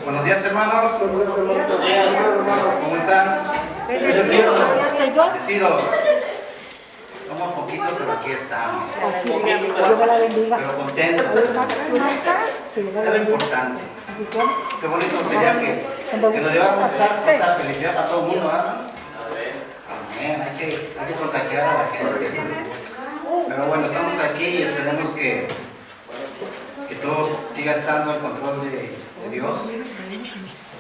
Buenos días, hermanos. ¿Cómo están? Bendecidos. Somos poquitos, pero aquí estamos. Pero contentos. Es lo importante. Qué bonito sería que nos lleváramos esta felicidad para todo el mundo, ¿verdad? Amén. Hay que contagiar a la gente. Pero bueno, estamos aquí y esperemos que todo siga estando en control de Dios.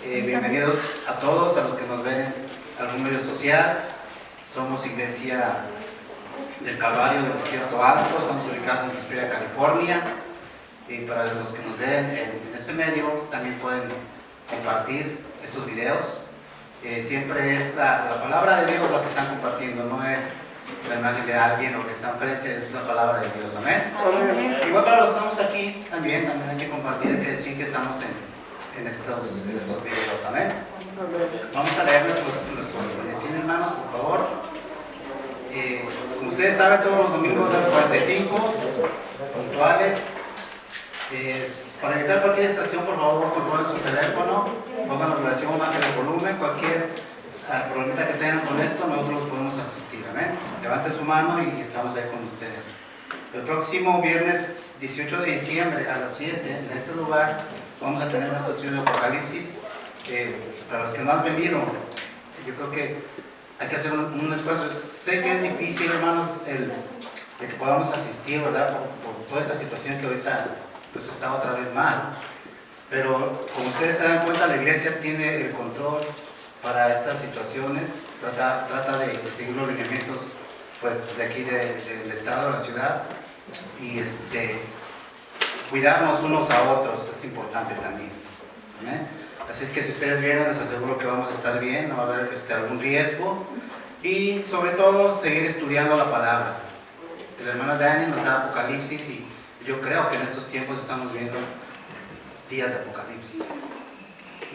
Bienvenidos a todos, a los que nos ven en algún medio social. Somos Iglesia del Calvario del Desierto Alto, estamos ubicados en Hesperia, California. Y para los que nos ven en este medio, también pueden compartir estos videos. Siempre es la palabra de Dios la que están compartiendo, no es la imagen de alguien o que está enfrente, es la palabra de Dios. Amén. Igual para los que estamos aquí, también hay que compartir, hay que decir que estamos en estos videos. Amén. Vamos a leer nuestros boletín, hermanos, por favor. Como ustedes saben, todos los domingos de 45 puntuales. Para evitar cualquier distracción, por favor, controlen su teléfono, pongan la vibración, bajen el volumen, cualquier problemita que tengan con esto, nosotros podemos asistir. Amén. Levanten su mano y estamos ahí con ustedes. El próximo viernes 18 de diciembre a las 7 en este lugar vamos a tener nuestro estudio de Apocalipsis. Para los que no han venido, yo creo que hay que hacer un esfuerzo. Sé que es difícil, hermanos, el que podamos asistir, ¿verdad? Por toda esta situación que ahorita pues está otra vez mal. Pero como ustedes se dan cuenta, la iglesia tiene el control para estas situaciones. Trata de seguir los lineamientos pues, de aquí del estado, de la ciudad. Y cuidarnos unos a otros es importante también. ¿Amén? Así es que si ustedes vienen, les aseguro que vamos a estar bien, no va a haber algún riesgo. Y sobre todo, seguir estudiando la palabra. La hermana Dani nos da Apocalipsis y yo creo que en estos tiempos estamos viendo días de Apocalipsis.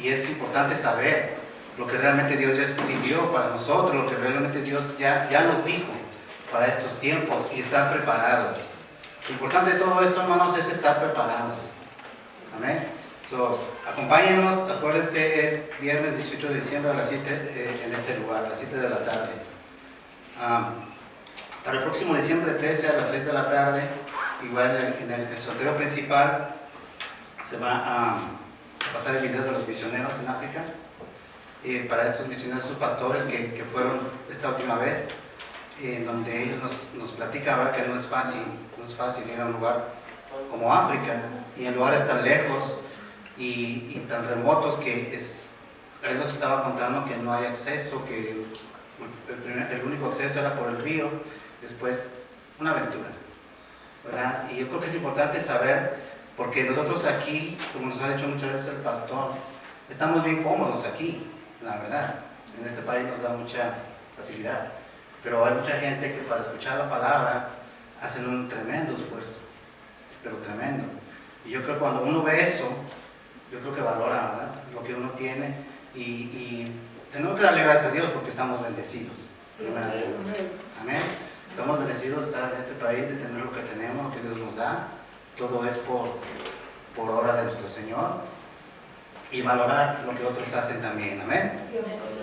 Y es importante saber lo que realmente Dios ya escribió para nosotros, lo que realmente Dios ya nos dijo para estos tiempos y estar preparados. Lo importante de todo esto, hermanos, es estar preparados. Amén. Acompáñenos, acuérdense, es viernes 18 de diciembre a las 7 en este lugar, a las 7 de la tarde. Para el próximo diciembre 13 a las 6 de la tarde, igual en el sorteo principal, se va a pasar el video de los misioneros en África. Para estos misioneros, estos pastores que fueron esta última vez, en donde ellos nos platican, ¿verdad?, que no es fácil ir a un lugar como África, y en lugares tan lejos y tan remotos que él nos estaba contando que no hay acceso, que el único acceso era por el río, después una aventura, ¿verdad? Y yo creo que es importante saber, porque nosotros aquí, como nos ha dicho muchas veces el pastor, estamos bien cómodos aquí, la verdad. En este país nos da mucha facilidad, pero hay mucha gente que para escuchar la palabra hacen un tremendo esfuerzo, pero tremendo. Y yo creo que cuando uno ve eso, yo creo que valora, ¿verdad?, lo que uno tiene, y tenemos que darle gracias a Dios porque estamos bendecidos. Amén. Estamos bendecidos de estar en este país, de tener lo que tenemos, lo que Dios nos da. Todo es por obra de nuestro Señor, y valorar lo que otros hacen también. Amén.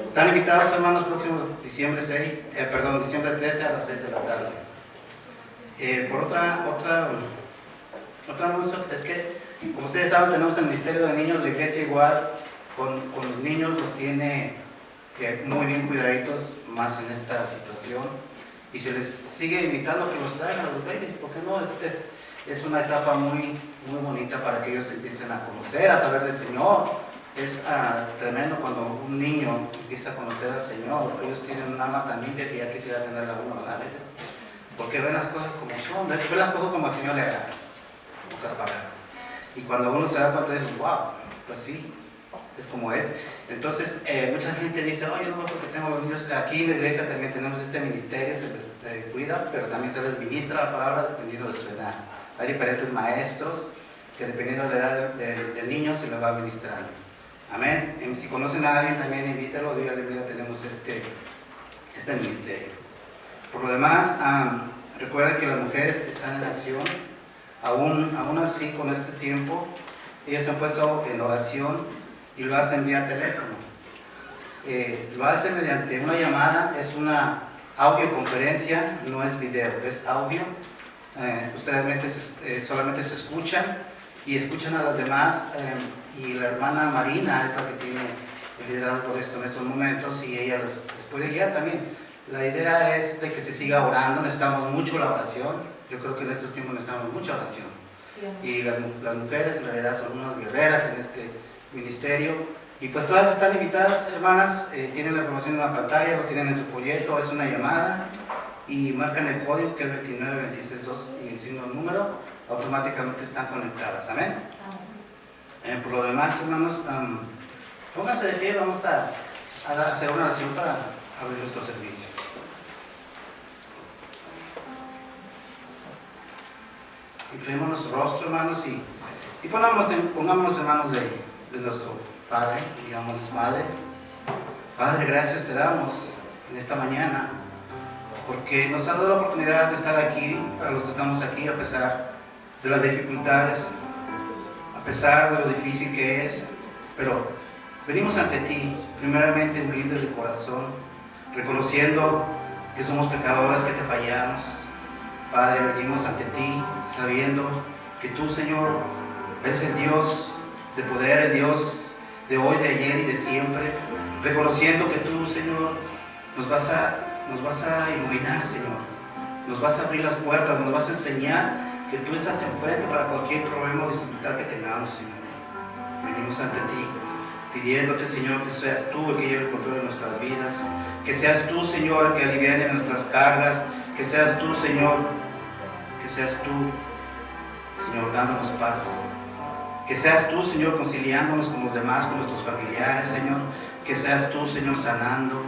Están invitados, hermanos, próximos diciembre 13 a las 6 de la tarde. Por otra anuncio es que, como ustedes saben, tenemos el Ministerio de Niños. La iglesia igual con los niños los tiene muy bien cuidaditos, más en esta situación, y se les sigue invitando a que los traigan a los babies, porque no es una etapa muy bonita para que ellos empiecen a conocer, a saber del Señor. Es tremendo cuando un niño empieza a conocer al Señor. Ellos tienen un alma tan limpia que ya quisiera tenerla uno, ¿verdad? Porque ven las cosas como son, ven las cosas como el Señor le agrada, en pocas palabras. Y cuando uno se da cuenta de eso, wow, pues sí, es como es. Entonces, mucha gente dice, oye, no, porque tengo los niños. Aquí en la iglesia también tenemos este ministerio, se les cuida, pero también se les ministra la palabra dependiendo de su edad. Hay diferentes maestros que dependiendo de la edad del niño se les va ministrando. Amén. Si conocen a alguien también invítalo, dígale, mira, tenemos este ministerio. Por lo demás, recuerden que las mujeres están en acción. Aún así, con este tiempo, ellas se han puesto en oración y lo hace vía teléfono. Lo hace mediante una llamada, es una audioconferencia, no es video, es audio. Ustedes solamente se escuchan y escuchan a las demás, y la hermana Marina es la que tiene el liderazgo de esto en estos momentos y ella les puede guiar también. La idea es de que se siga orando, necesitamos mucho la oración, yo creo que en estos tiempos necesitamos mucha oración. Y las mujeres en realidad son unas guerreras en este ministerio, y pues todas están invitadas, hermanas, tienen la información en la pantalla, lo tienen en su folleto, es una llamada, y marcan el código que es 29262 y el signo del número, automáticamente están conectadas, amén. Por lo demás, hermanos, pónganse de pie, vamos a hacer una oración para abrir nuestro servicio. Inclinemos nuestro rostro, hermanos, y pongámonos en manos de nuestro Padre, digamos, Padre. Padre, gracias te damos en esta mañana, porque nos ha dado la oportunidad de estar aquí, para los que estamos aquí, a pesar de las dificultades, a pesar de lo difícil que es, pero venimos ante ti, primeramente humildes de corazón, reconociendo que somos pecadores, que te fallamos. Padre, venimos ante ti, sabiendo que tú, Señor, eres el Dios de poder, el Dios de hoy, de ayer y de siempre, reconociendo que tú, Señor, nos vas a iluminar, Señor, nos vas a abrir las puertas, nos vas a enseñar que tú estás enfrente para cualquier problema o dificultad que tengamos, Señor. Venimos ante ti, pidiéndote, Señor, que seas tú el que lleve el control de nuestras vidas, que seas tú, Señor, el que aliviane nuestras cargas, que seas tú, Señor, dándonos paz. Que seas tú, Señor, conciliándonos con los demás, con nuestros familiares, Señor. Que seas tú, Señor, sanando.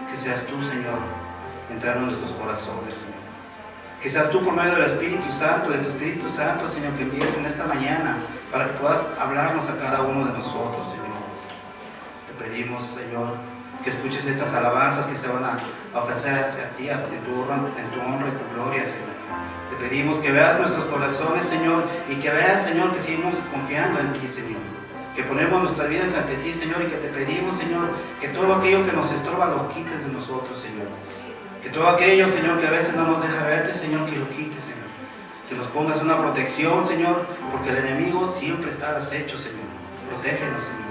Que seas tú, Señor, entrando en nuestros corazones, Señor. Que seas tú por medio del Espíritu Santo, de tu Espíritu Santo, Señor, que envíes en esta mañana para que puedas hablarnos a cada uno de nosotros, Señor. Te pedimos, Señor, que escuches estas alabanzas que se van a ofrecer hacia ti, en tu honra y tu gloria, Señor. Te pedimos que veas nuestros corazones, Señor, y que veas, Señor, que seguimos confiando en ti, Señor. Que ponemos nuestras vidas ante ti, Señor, y que te pedimos, Señor, que todo aquello que nos estorba lo quites de nosotros, Señor. Que todo aquello, Señor, que a veces no nos deja verte, Señor, que lo quites, Señor. Que nos pongas una protección, Señor, porque el enemigo siempre está al acecho, Señor. Protégenos, Señor.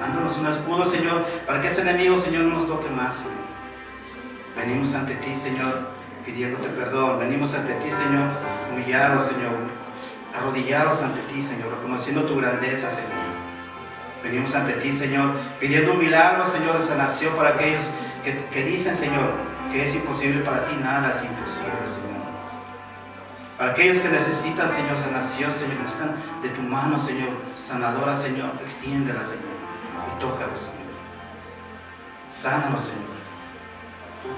Mándanos un escudo, Señor, para que ese enemigo, Señor, no nos toque más, Señor. Venimos ante ti, Señor, pidiéndote perdón. Venimos ante ti, Señor, humillados, Señor, arrodillados ante ti, Señor, reconociendo tu grandeza, Señor. Venimos ante ti, Señor, pidiendo un milagro, Señor, de sanación para aquellos que dicen, Señor, que es imposible para ti, nada es imposible, Señor. Para aquellos que necesitan, Señor, sanación, Señor, que están de tu mano, Señor, sanadora, Señor, extiéndela, Señor, y tócalos, Señor. Sánalos, Señor.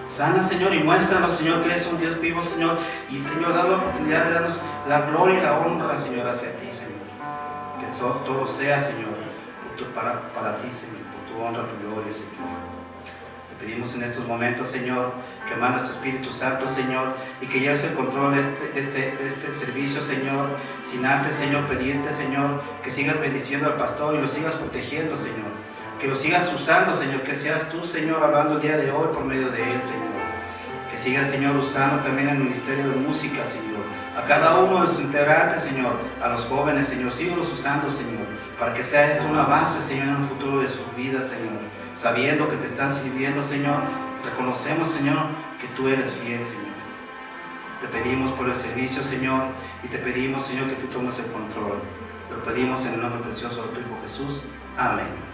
Sana, Señor, y muéstranos, Señor, que eres un Dios vivo, Señor, y, Señor, da la oportunidad de darnos la gloria y la honra, Señor, hacia ti, Señor. Que todo sea, Señor, para ti, Señor, por tu honra, tu gloria, Señor. Te pedimos en estos momentos, Señor, que mandas tu Espíritu Santo, Señor, y que lleves el control de este servicio, Señor, sin antes, Señor, pedirte, Señor, que sigas bendiciendo al pastor y lo sigas protegiendo, Señor. Que lo sigas usando, Señor, que seas tú, Señor, hablando el día de hoy por medio de él, Señor. Que sigas, Señor, usando también el ministerio de música, Señor. A cada uno de sus integrantes, Señor, a los jóvenes, Señor, síguelos usando, Señor, para que sea esto una base, Señor, en el futuro de sus vidas, Señor. Sabiendo que te están sirviendo, Señor, reconocemos, Señor, que tú eres fiel, Señor. Te pedimos por el servicio, Señor, y te pedimos, Señor, que tú tomes el control. Te lo pedimos en el nombre precioso de tu Hijo Jesús. Amén.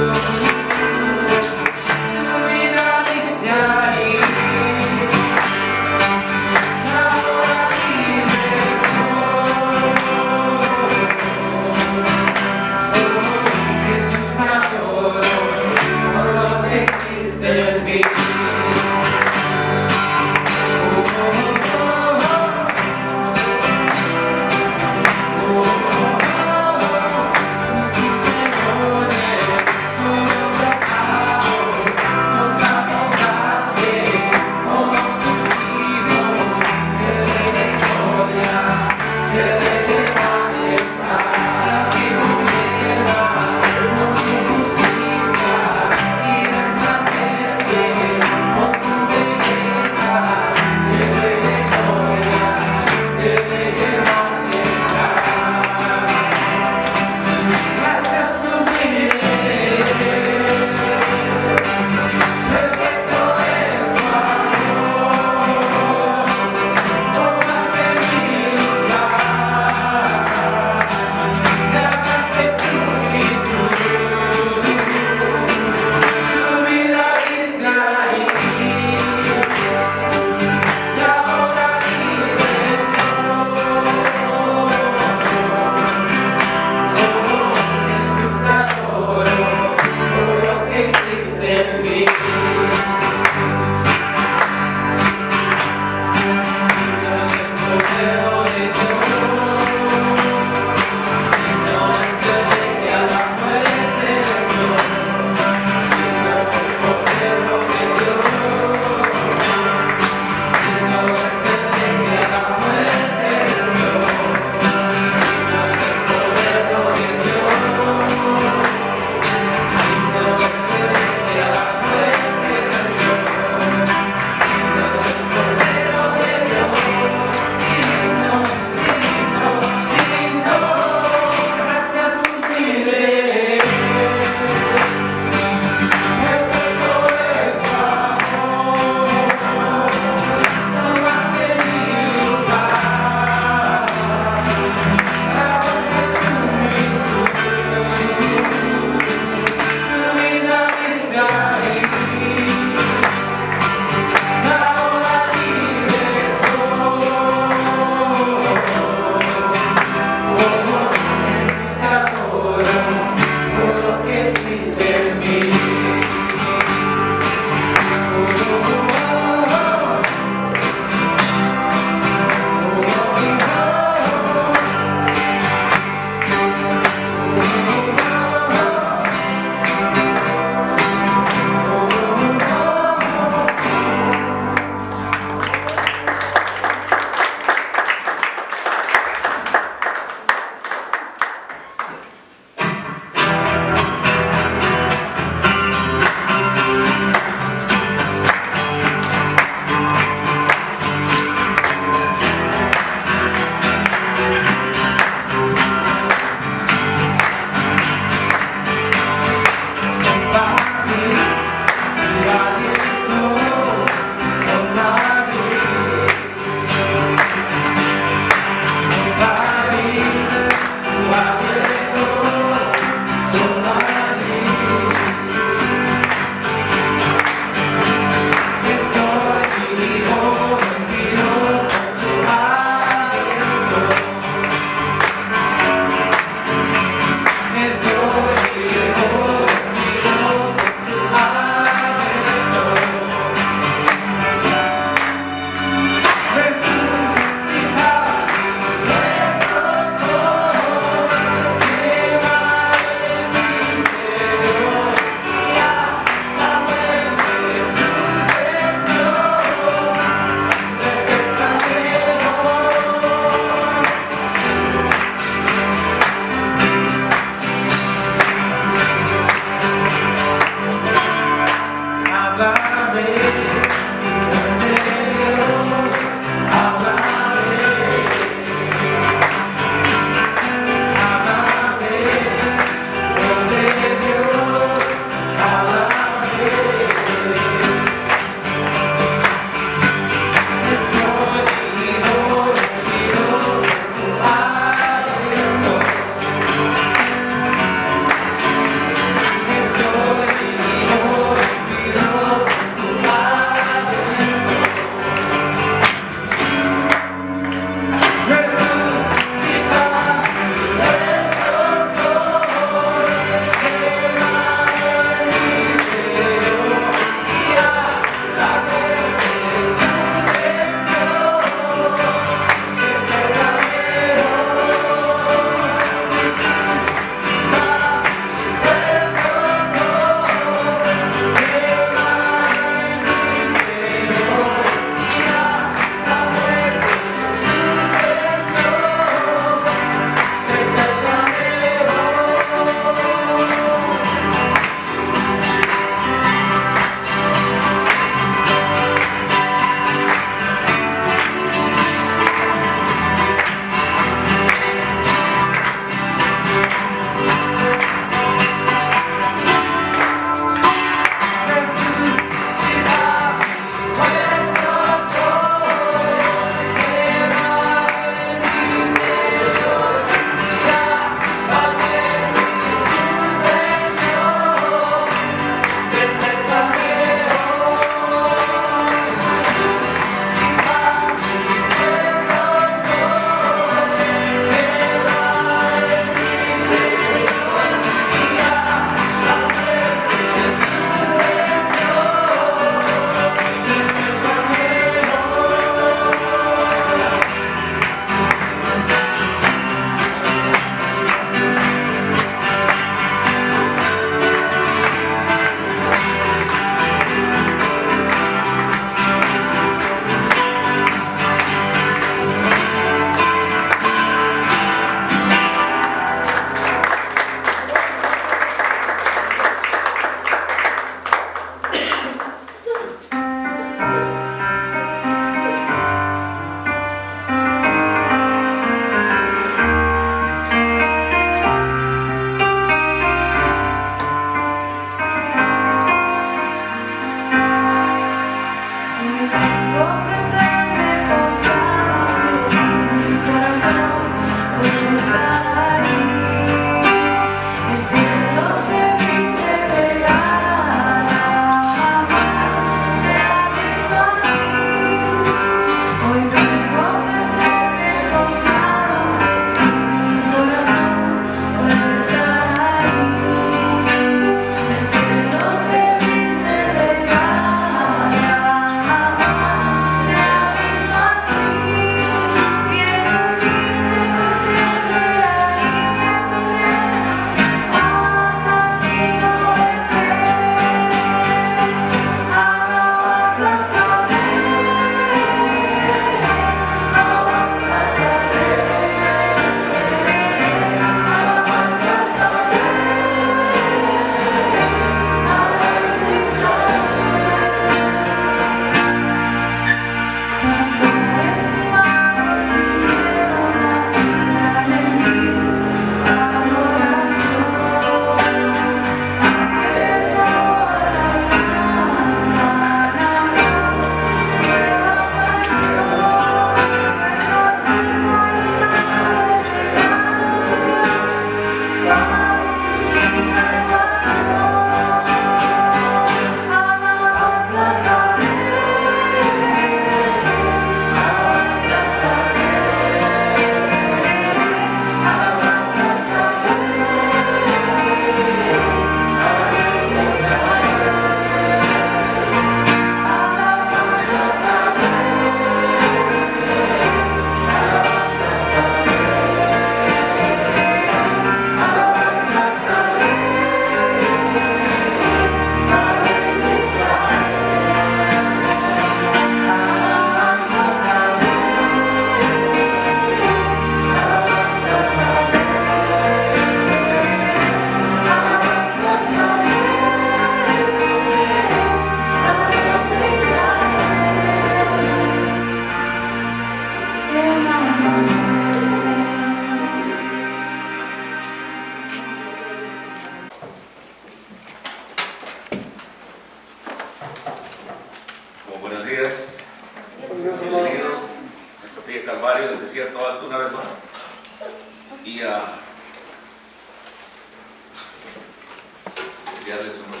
desearles unos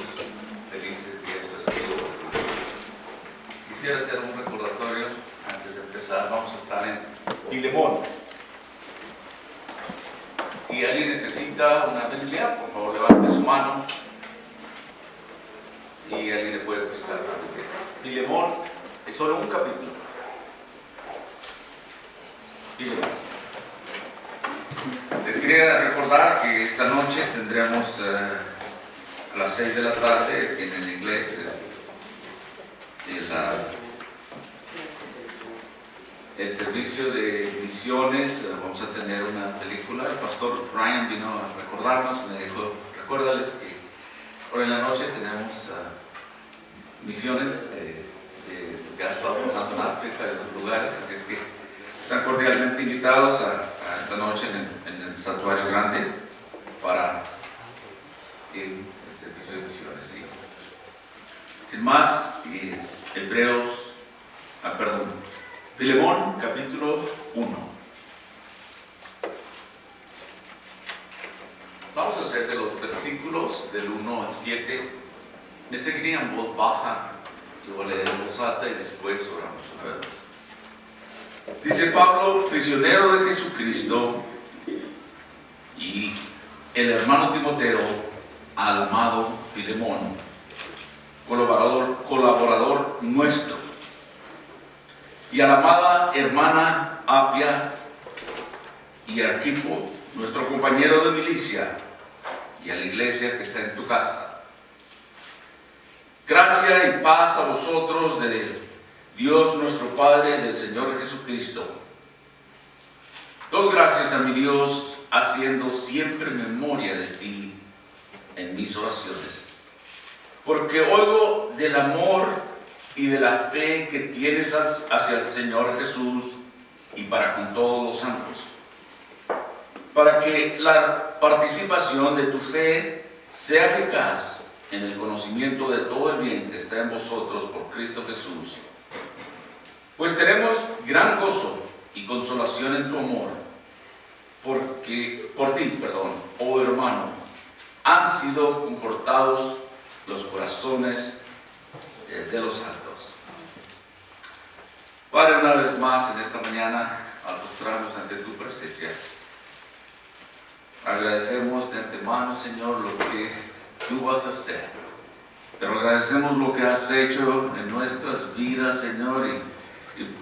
felices días festivos. Quisiera hacer un recordatorio antes de empezar. Vamos a estar en Filemón. Si alguien necesita una Biblia, por favor levante su mano y alguien le puede prestar la Biblia. Filemón es solo un capítulo. Filemón. Les quería recordar que esta noche tendremos a las 6 de la tarde en el inglés el servicio de misiones. Vamos a tener una película. El pastor Ryan vino a recordarnos, me dijo, recuérdales que hoy en la noche tenemos misiones que han estado pasando en África y en otros lugares, así es que están cordialmente invitados a esta noche en el santuario grande para el servicio de misiones. ¿Sí? Sin más, Filemón, capítulo 1. Vamos a hacer de los versículos del 1 al 7. Me seguiría en voz baja, yo voy a leer en voz alta y después oramos una vez más. Dice Pablo, prisionero de Jesucristo, y el hermano Timoteo, al amado Filemón, colaborador nuestro, y a la amada hermana Apia y Arquipo, nuestro compañero de milicia, y a la iglesia que está en tu casa. Gracia y paz a vosotros de Dios nuestro Padre y del Señor Jesucristo. Doy gracias a mi Dios, haciendo siempre memoria de ti en mis oraciones, porque oigo del amor y de la fe que tienes hacia el Señor Jesús y para con todos los santos, para que la participación de tu fe sea eficaz en el conocimiento de todo el bien que está en vosotros por Cristo Jesús. Pues tenemos gran gozo y consolación en tu amor, porque por ti, oh hermano, han sido confortados los corazones de los santos. Padre, una vez más en esta mañana, al postrarnos ante tu presencia, agradecemos de antemano, Señor, lo que tú vas a hacer, pero agradecemos lo que has hecho en nuestras vidas, Señor,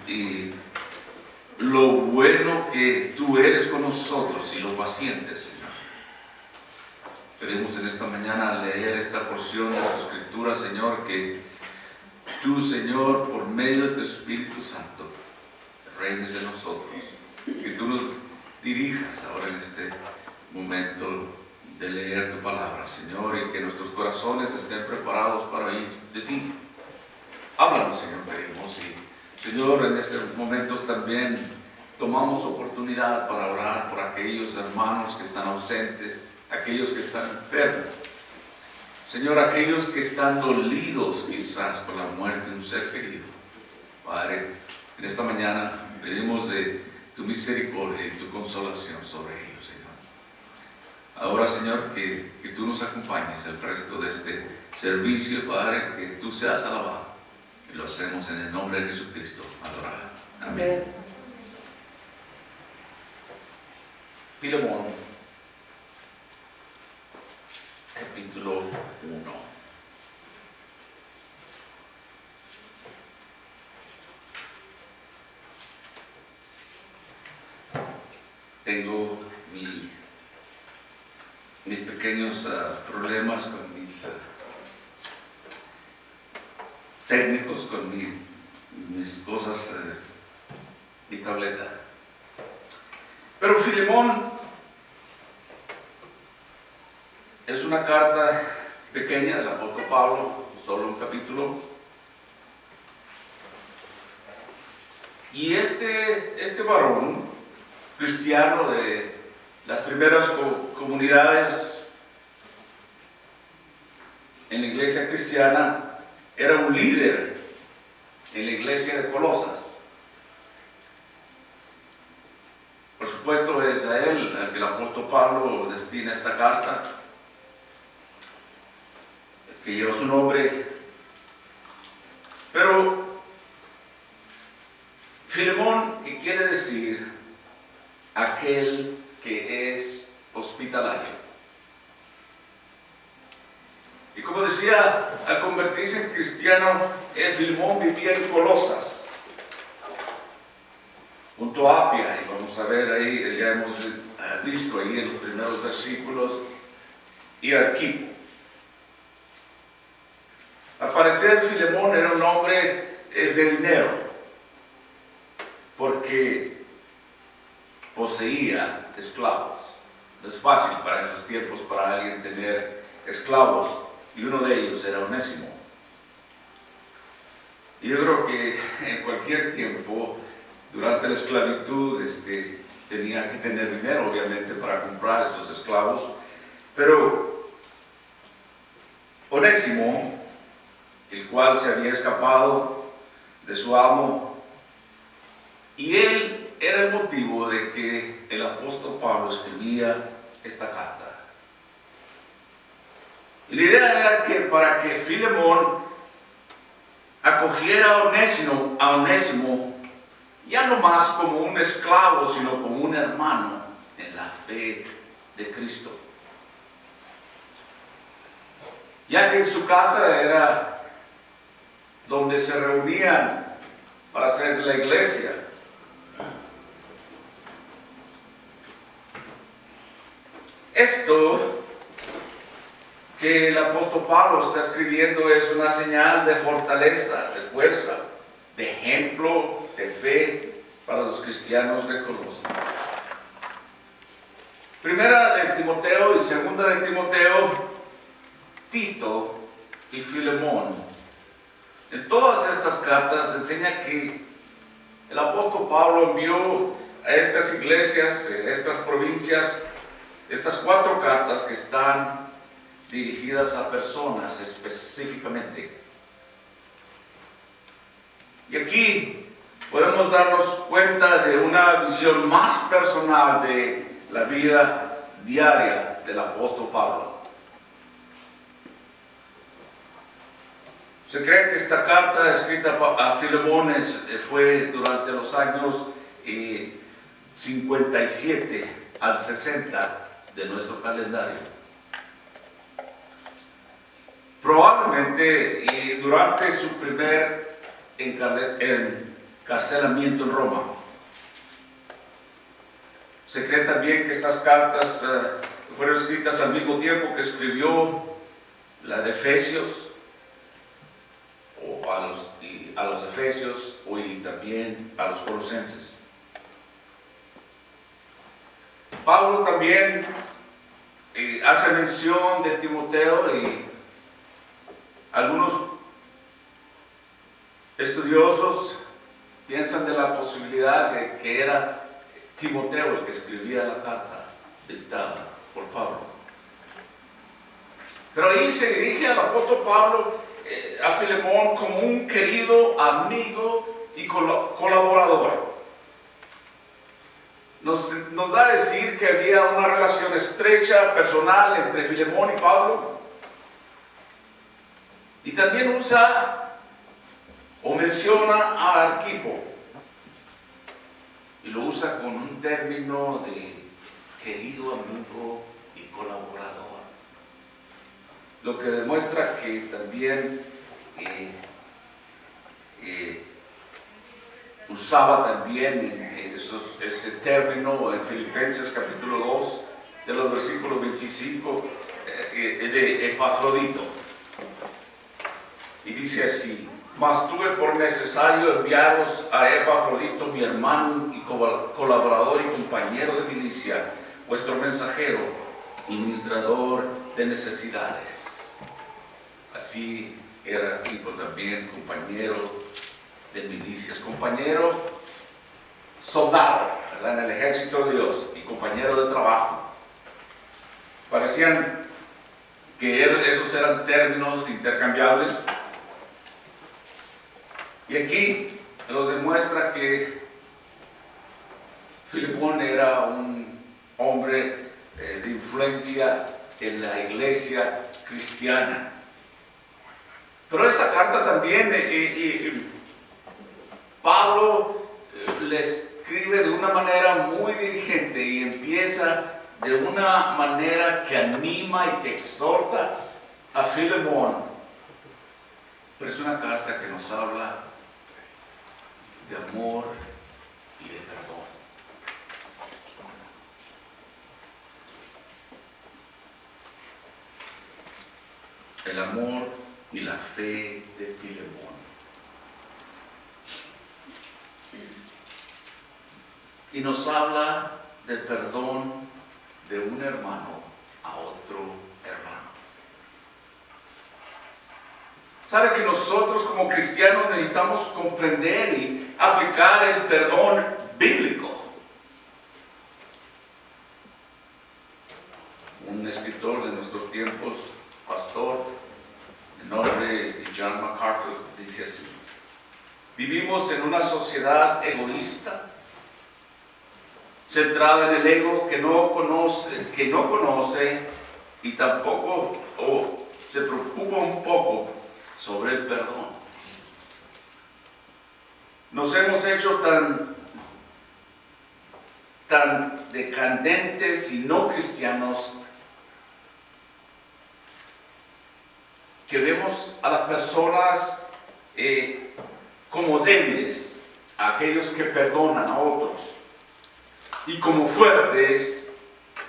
y lo bueno que tú eres con nosotros y lo paciente, Señor. Pedimos en esta mañana leer esta porción de tu Escritura, Señor, que tú, Señor, por medio de tu Espíritu Santo, reines de nosotros, que tú nos dirijas ahora en este momento de leer tu palabra, Señor, y que nuestros corazones estén preparados para oír de ti. Háblanos, Señor, pedimos, y Señor, en estos momentos también tomamos oportunidad para orar por aquellos hermanos que están ausentes, aquellos que están enfermos, Señor, aquellos que están dolidos quizás por la muerte de un ser querido. Padre, en esta mañana pedimos de tu misericordia y tu consolación sobre ellos, Señor. Ahora, Señor, que tú nos acompañes el resto de este servicio, Padre, que tú seas alabado. Y lo hacemos en el nombre de Jesucristo. Adorado. Amén. Filemón, capítulo 1. Tengo mis pequeños problemas con mis técnicos, con mis cosas, mi tableta. Pero Filemón es una carta pequeña del apóstol Pablo, solo un capítulo. Y este varón cristiano de las primeras comunidades en la iglesia cristiana era un líder en la iglesia de Colosas. Por supuesto es a él al que el apóstol Pablo destina esta carta, que lleva su nombre. Pero Filemón, que quiere decir aquel que es hospitalario. Y como decía, al convertirse en cristiano, Filemón vivía en Colosas, junto a Apia, y vamos a ver ahí, ya hemos visto ahí en los primeros versículos, y Arquipo. Al parecer, Filemón era un hombre de dinero, porque poseía esclavos. No es fácil para esos tiempos para alguien tener esclavos, y uno de ellos era Onésimo. Y yo creo que en cualquier tiempo, durante la esclavitud, tenía que tener dinero, obviamente, para comprar estos esclavos. Pero Onésimo, el cual se había escapado de su amo, y él era el motivo de que el apóstol Pablo escribía esta carta. Y la idea era que para que Filemón acogiera a Onésimo ya no más como un esclavo, sino como un hermano en la fe de Cristo. Ya que en su casa era donde se reunían para hacer la iglesia. Esto que el apóstol Pablo está escribiendo es una señal de fortaleza, de fuerza, de ejemplo, de fe para los cristianos de Colosas. Primera de Timoteo y segunda de Timoteo, Tito y Filemón En todas estas cartas enseña que el apóstol Pablo envió a estas iglesias, a estas provincias, estas 4 cartas que están dirigidas a personas específicamente. Y aquí podemos darnos cuenta de una visión más personal de la vida diaria del apóstol Pablo. Se cree que esta carta escrita a Filemón fue durante los años 57 al 60 de nuestro calendario. Probablemente durante su primer encarcelamiento en Roma. Se cree también que estas cartas fueron escritas al mismo tiempo que escribió la de Efesios, o a los Efesios, y también a los Colosenses. Pablo también hace mención de Timoteo, y algunos estudiosos piensan de la posibilidad de que era Timoteo el que escribía la carta dictada por Pablo. Pero ahí se dirige al apóstol Pablo a Filemón como un querido amigo y colaborador. Nos da a decir que había una relación estrecha, personal, entre Filemón y Pablo. Y también usa o menciona a Arquipo, y lo usa con un término de querido amigo y colaborador, lo que demuestra que también usaba también ese término en Filipenses capítulo 2 de los versículos 25 de Epafrodito, y dice así: mas tuve por necesario enviaros a Epafrodito, mi hermano y colaborador y compañero de milicia, vuestro mensajero y ministrador de necesidades. Así era Arquipo también, compañero de milicias, compañero soldado, ¿verdad?, en el ejército de Dios, y compañero de trabajo. Parecían que esos eran términos intercambiables. Y aquí nos demuestra que Filemón era un hombre de influencia en la iglesia cristiana. Pero esta carta también Pablo le escribe de una manera muy dirigente, y empieza de una manera que anima y que exhorta a Filemón. Pero es una carta que nos habla de amor y de perdón. El amor y la fe de Filemón. Y nos habla del perdón de un hermano a otro hermano. ¿Sabe que nosotros como cristianos necesitamos comprender y aplicar el perdón bíblico? Un escritor de nuestros tiempos, pastor, de nombre John MacArthur, dice así: vivimos en una sociedad egoísta, centrada en el ego, que no conoce y tampoco se preocupa un poco sobre el perdón. Nos hemos hecho tan decadentes y no cristianos que vemos a las personas como débiles, a aquellos que perdonan a otros, y como fuertes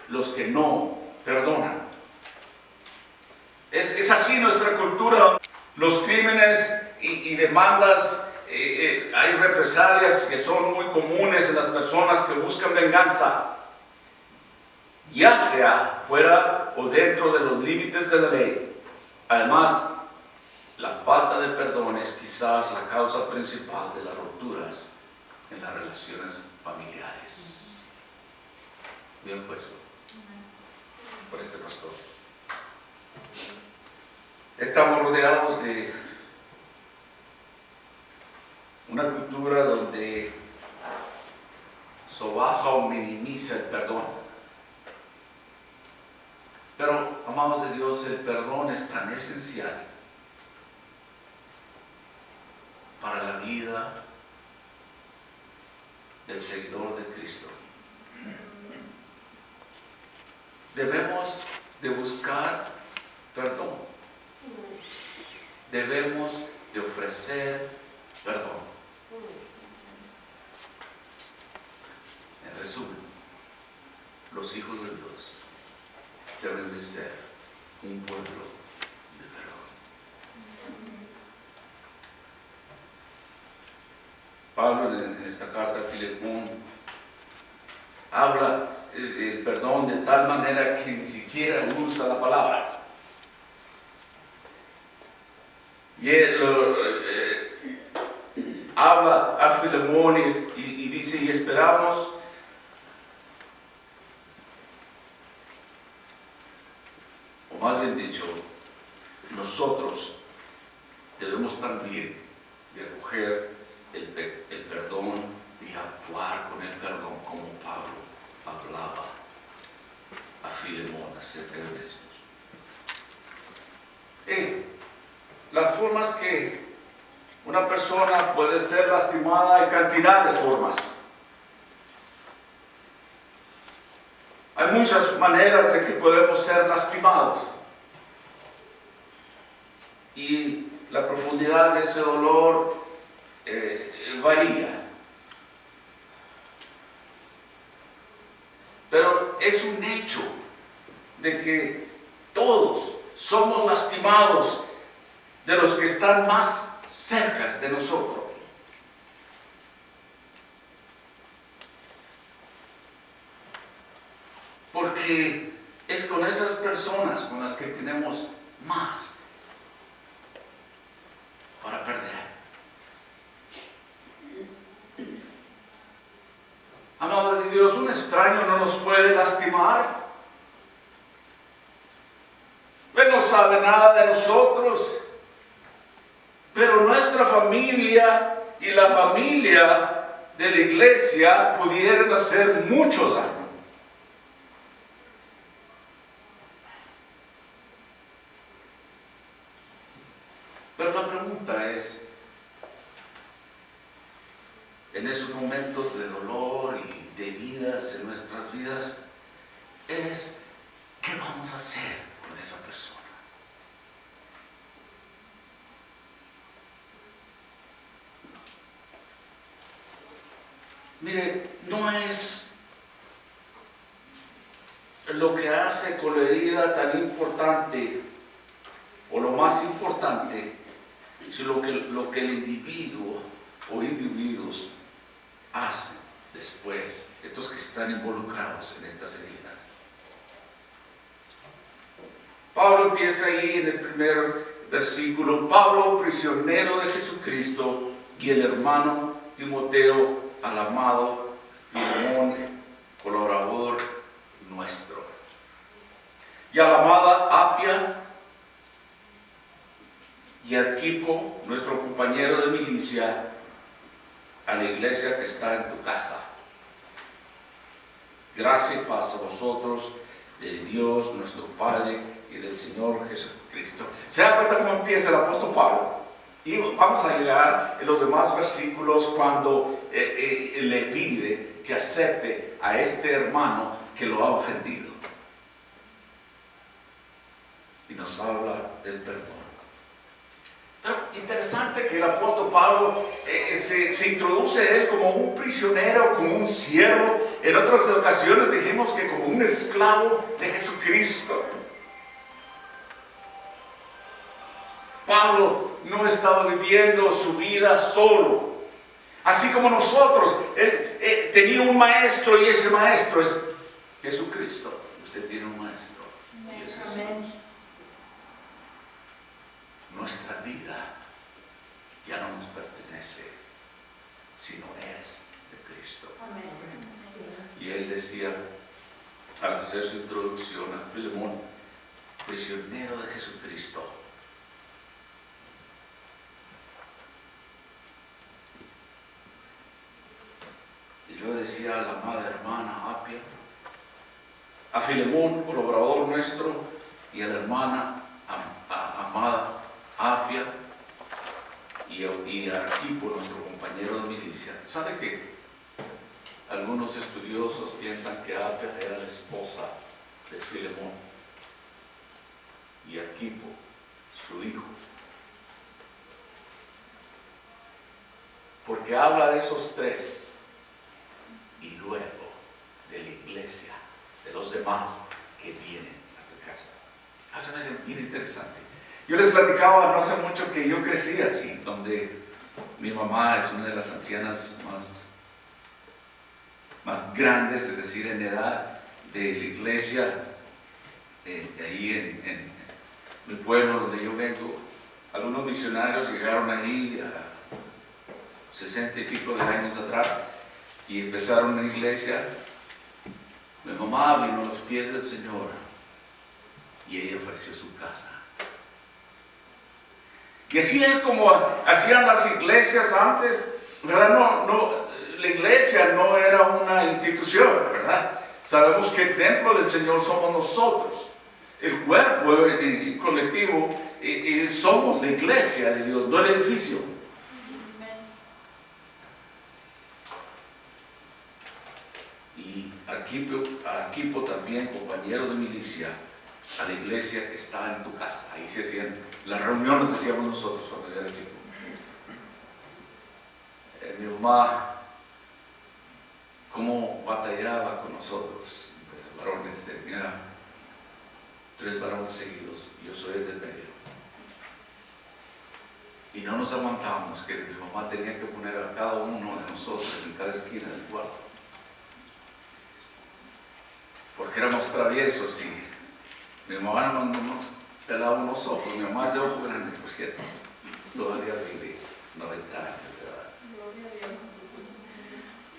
los que no perdonan. Es así nuestra cultura. Los crímenes y demandas, hay represalias que son muy comunes en las personas que buscan venganza, ya sea fuera o dentro de los límites de la ley. Además, la falta de perdón es quizás la causa principal de las rupturas en las relaciones familiares. Bien puesto por este pastor. Estamos rodeados de una cultura donde sobaja o minimiza el perdón. Pero, amados de Dios, el perdón es tan esencial para la vida del seguidor de Cristo. Debemos de buscar perdón. Debemos de ofrecer perdón. En resumen, los hijos de Dios deben de ser un pueblo de perdón. Pablo en esta carta a Filemón habla del perdón de tal manera que ni siquiera usa la palabra. Y él habla a Filemón y dice, y esperamos o más bien dicho, nosotros debemos también de acoger el perdón y actuar con el perdón como Pablo hablaba a Filemón acerca de eso. Las formas que una persona puede ser lastimada, hay cantidad de formas. Hay muchas maneras de que podemos ser lastimados. Y la profundidad de ese dolor varía. Pero es un hecho de que todos somos lastimados de los que están más cerca de nosotros. Porque es con esas personas con las que tenemos más para perder. Amado de Dios, un extraño no nos puede lastimar. Él no sabe nada de nosotros. Pero nuestra familia y la familia de la iglesia pudieran hacer mucho daño. Pero la pregunta es, en esos momentos de dolor y de heridas en nuestras vidas, es ¿qué vamos a hacer con esa persona? Mire, no es lo que hace con la herida tan importante, o lo más importante, sino lo que el individuo o individuos hacen después, estos que están involucrados en estas heridas. Pablo empieza ahí en el primer versículo: Pablo, prisionero de Jesucristo, y el hermano Timoteo, al amado Filemón, colaborador nuestro, y a la amada Apia y Arquipo, nuestro compañero de milicia, a la iglesia que está en tu casa. Gracia y paz a vosotros, de Dios nuestro Padre y del Señor Jesucristo. ¿Se da cuenta cómo empieza el apóstol Pablo? Y vamos a llegar en los demás versículos cuando le pide que acepte a este hermano que lo ha ofendido. Y nos habla del perdón. Pero interesante que el apóstol Pablo se introduce él como un prisionero, como un siervo. En otras ocasiones dijimos que como un esclavo de Jesucristo. Pablo no estaba viviendo su vida solo. Así como nosotros, él tenía un maestro y ese maestro es Jesucristo. Usted tiene un maestro y es Jesús. Nuestra vida sino es de Cristo. Y él decía, al hacer su introducción a Filemón, prisionero de Jesucristo. Y luego decía a la amada hermana Apia, a Filemón, colaborador nuestro, y a la hermana amada Apia, y a Arquipo, nuestro compañero de milicia. ¿Sabe que algunos estudiosos piensan que Apia era la esposa de Filemón y Arquipo, su hijo? Porque habla de esos tres y luego de la iglesia, de los demás que vienen a tu casa. Eso me hace bien interesante. Yo les platicaba no hace mucho que yo crecí así, donde mi mamá es una de las ancianas más grandes, es decir, en edad de la iglesia, ahí en mi pueblo donde yo vengo. Algunos misionarios llegaron ahí a 60 y pico de años atrás y empezaron una iglesia. Mi mamá vino a los pies del Señor y ella ofreció su casa. Y así es como hacían las iglesias antes, ¿verdad? La iglesia no era una institución, ¿verdad? Sabemos que el templo del Señor somos nosotros. El cuerpo colectivo somos la iglesia de Dios, no el edificio. Y Arquipo también, compañero de milicia, a la iglesia que está en tu casa. Ahí se hacían las reuniones, decíamos nosotros cuando yo era chico. Mi mamá, cómo batallaba con nosotros, varones, tenía 3 varones seguidos, yo soy el del medio. Y no nos aguantábamos, que mi mamá tenía que poner a cada uno de nosotros en cada esquina del cuarto. Porque éramos traviesos y mi mamá nos pelaba unos ojos. Mi mamá es de ojo grande, por cierto. Todavía vive 90 años de edad.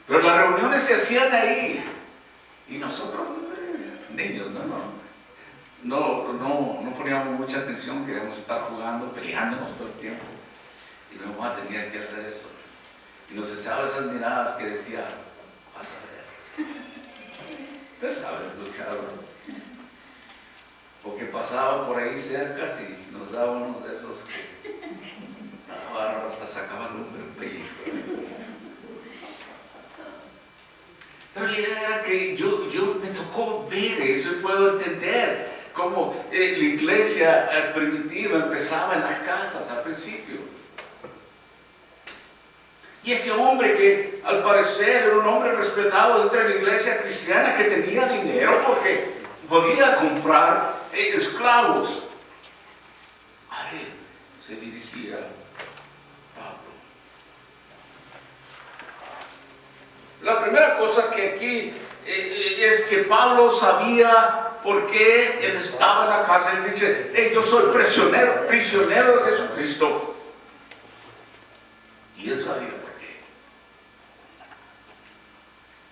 Pero las reuniones se hacían ahí. Y nosotros, niños, no poníamos mucha atención. Queríamos estar jugando, peleándonos todo el tiempo. Y mi mamá tenía que hacer eso. Y nos echaba esas miradas que decía, vas a ver. Usted sabe lo que hablo. O que pasaba por ahí cerca y nos daba unos de esos que hasta sacaba lumbre, un pellizco. Pero la idea era que yo me tocó ver eso y puedo entender cómo la iglesia primitiva empezaba en las casas al principio. Y este hombre que al parecer era un hombre respetado dentro de la iglesia cristiana, que tenía dinero porque podía comprar esclavos. A él se dirigía Pablo. La primera cosa que aquí es que Pablo sabía por qué él estaba en la cárcel. Él dice, yo soy prisionero de Jesucristo. Y él sabía por qué.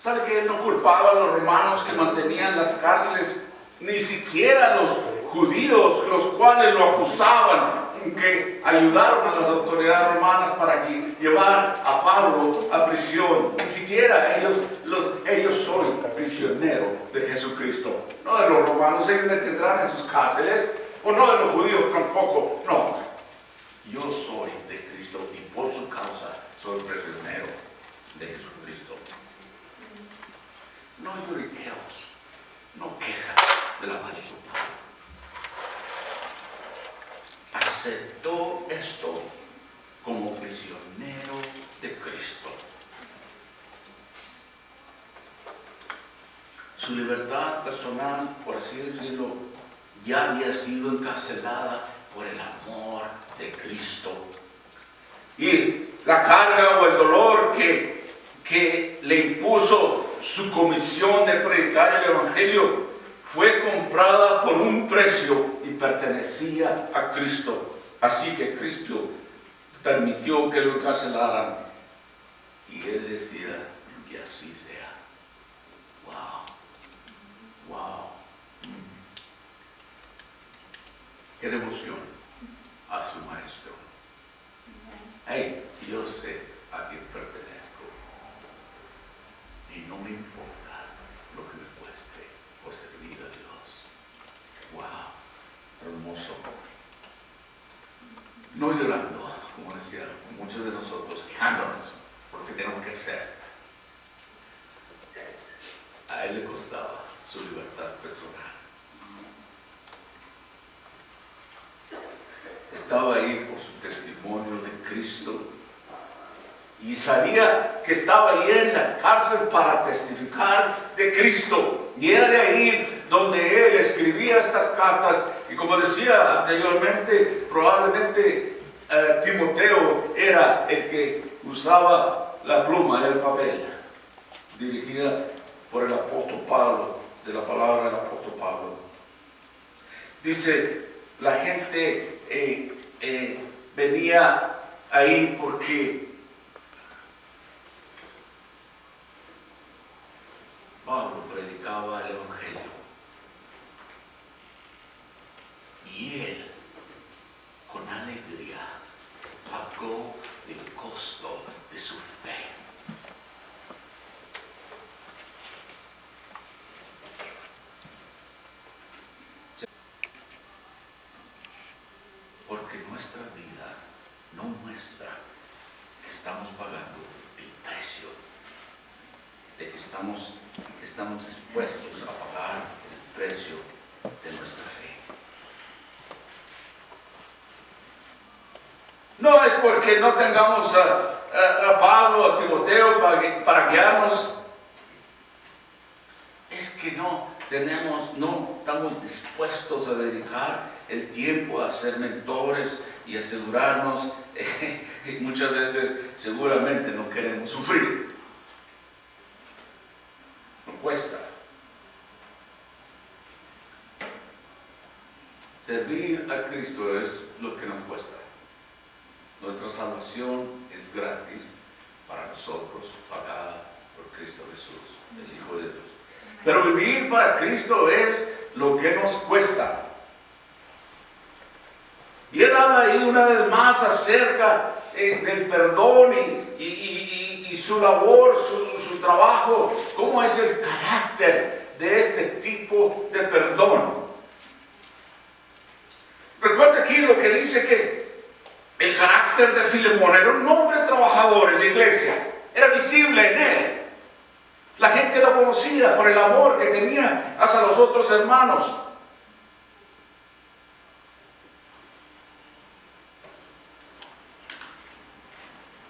¿Sabe que él no culpaba a los romanos que mantenían las cárceles? Ni siquiera los judíos, los cuales lo acusaban, que ayudaron a las autoridades romanas para llevar a Pablo a prisión. Ni siquiera ellos soy prisionero de Jesucristo. No de los romanos, ellos me tendrán en sus cárceles, o no de los judíos tampoco. No, yo soy de Cristo y por su causa soy prisionero de Jesucristo. No lloriqueos, no quejas de la maldad. Aceptó esto como prisionero de Cristo. Su libertad personal, por así decirlo, ya había sido encarcelada por el amor de Cristo. Y la carga o el dolor que le impuso su comisión de predicar el Evangelio fue comprada por un precio y pertenecía a Cristo. Así que Cristo permitió que lo encarcelaran y así sea. Wow, wow. Qué devoción a su maestro. Hey, yo sé a quién pertenezco y no me importa lo que me cueste por servir a Dios. Wow, hermoso. No llorando, como decían muchos de nosotros, quejándonos porque tenemos que ser. A él le costaba su libertad personal. Estaba ahí por su testimonio de Cristo y sabía que estaba ahí en la cárcel para testificar de Cristo, y era de ahí donde él escribía estas cartas. Y como decía anteriormente, probablemente Timoteo era el que usaba la pluma, el papel, dirigida por el apóstol Pablo, de la palabra del apóstol Pablo. Dice, la gente venía ahí porque Pablo predicaba el Evangelio y él con alegría pagó el costo de su fe. Porque nuestra vida no muestra que estamos pagando el precio, de que estamos dispuestos a pagar el precio de nuestra fe. No es porque no tengamos a Pablo, a Timoteo para guiarnos, es que no estamos dispuestos a dedicar el tiempo a ser mentores y asegurarnos, y muchas veces seguramente no queremos sufrir. No cuesta. Servir a Cristo es lo que nos cuesta. Nuestra salvación es gratis para nosotros, pagada por Cristo Jesús, el Hijo de Dios. Pero vivir para Cristo es lo que nos cuesta. Y él habla ahí una vez más acerca del perdón y su labor, su trabajo, cómo es el carácter de este tipo de perdón. Recuerda aquí lo que dice, que el carácter de Filemón era un hombre trabajador en la iglesia, era visible en él. La gente lo conocía por el amor que tenía hacia los otros hermanos.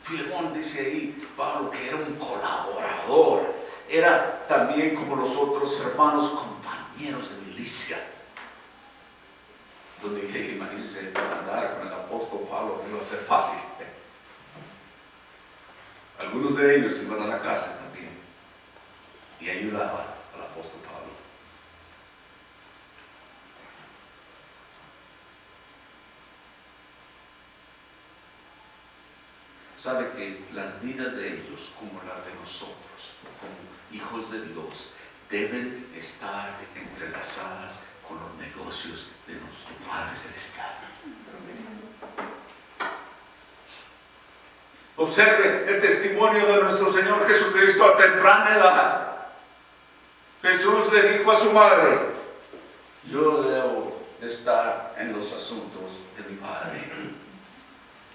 Filemón dice ahí, Pablo, que era un colaborador, era también como los otros hermanos, compañeros de milicia. Donde imagínense, andar con el apóstol Pablo no iba a ser fácil. Algunos de ellos iban a la cárcel también y ayudaban al apóstol Pablo. Sabe que las vidas de ellos, como las de nosotros, como hijos de Dios, deben estar entrelazadas con los negocios de nuestro Padre Celestial. Observe el testimonio de nuestro Señor Jesucristo a temprana edad. Jesús le dijo a su madre: yo debo estar en los asuntos de mi Padre.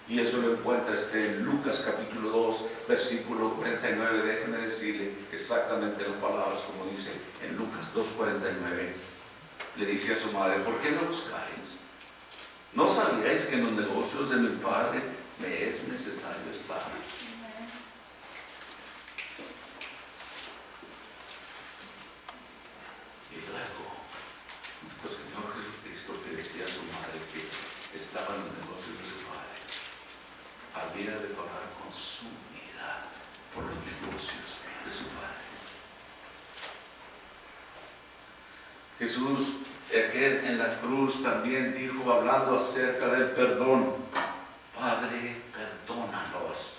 Y eso lo encuentra en Lucas capítulo 2, versículo 49. Déjenme decirle exactamente las palabras como dice en Lucas 2:49. Le dice a su madre: ¿por qué me buscáis? ¿No sabíais que en los negocios de mi Padre me es necesario estar? Y luego nuestro Señor Jesucristo le decía a su madre que estaba en los negocios de su Padre, había de pagar con su vida por los negocios de su Padre. Jesús en la cruz también dijo, hablando acerca del perdón: Padre, perdónalos,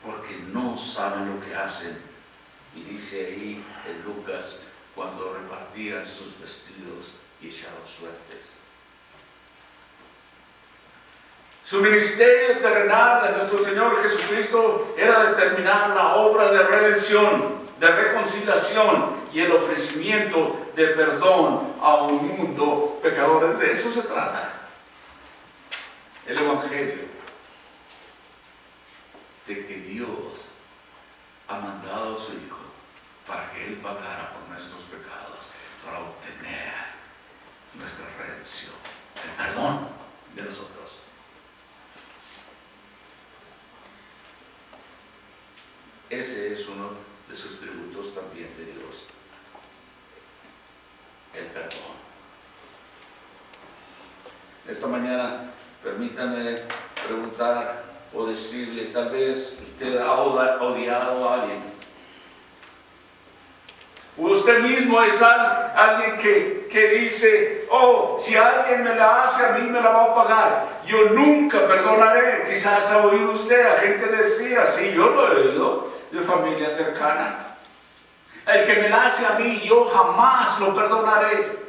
porque no no saben lo que hacen. Y dice ahí en Lucas, cuando repartían sus vestidos y echaron suertes. Su ministerio terrenal de nuestro Señor Jesucristo era determinar la obra de redención, de reconciliación y el ofrecimiento de perdón a un mundo pecadores. De eso se trata el Evangelio, de que Dios ha mandado a su Hijo para que Él pagara por nuestros pecados, para obtener nuestra redención, el perdón de nosotros. Ese es uno de sus tributos también de Dios, el perdón. Esta mañana permítanme preguntar o decirle, tal vez usted ha odiado a alguien. Usted mismo es alguien que dice, oh, si alguien me la hace, a mí me la va a pagar. Yo nunca perdonaré. Quizás ha oído usted a gente decir así, yo lo he oído de familia cercana. El que me la hace a mí, yo jamás lo perdonaré.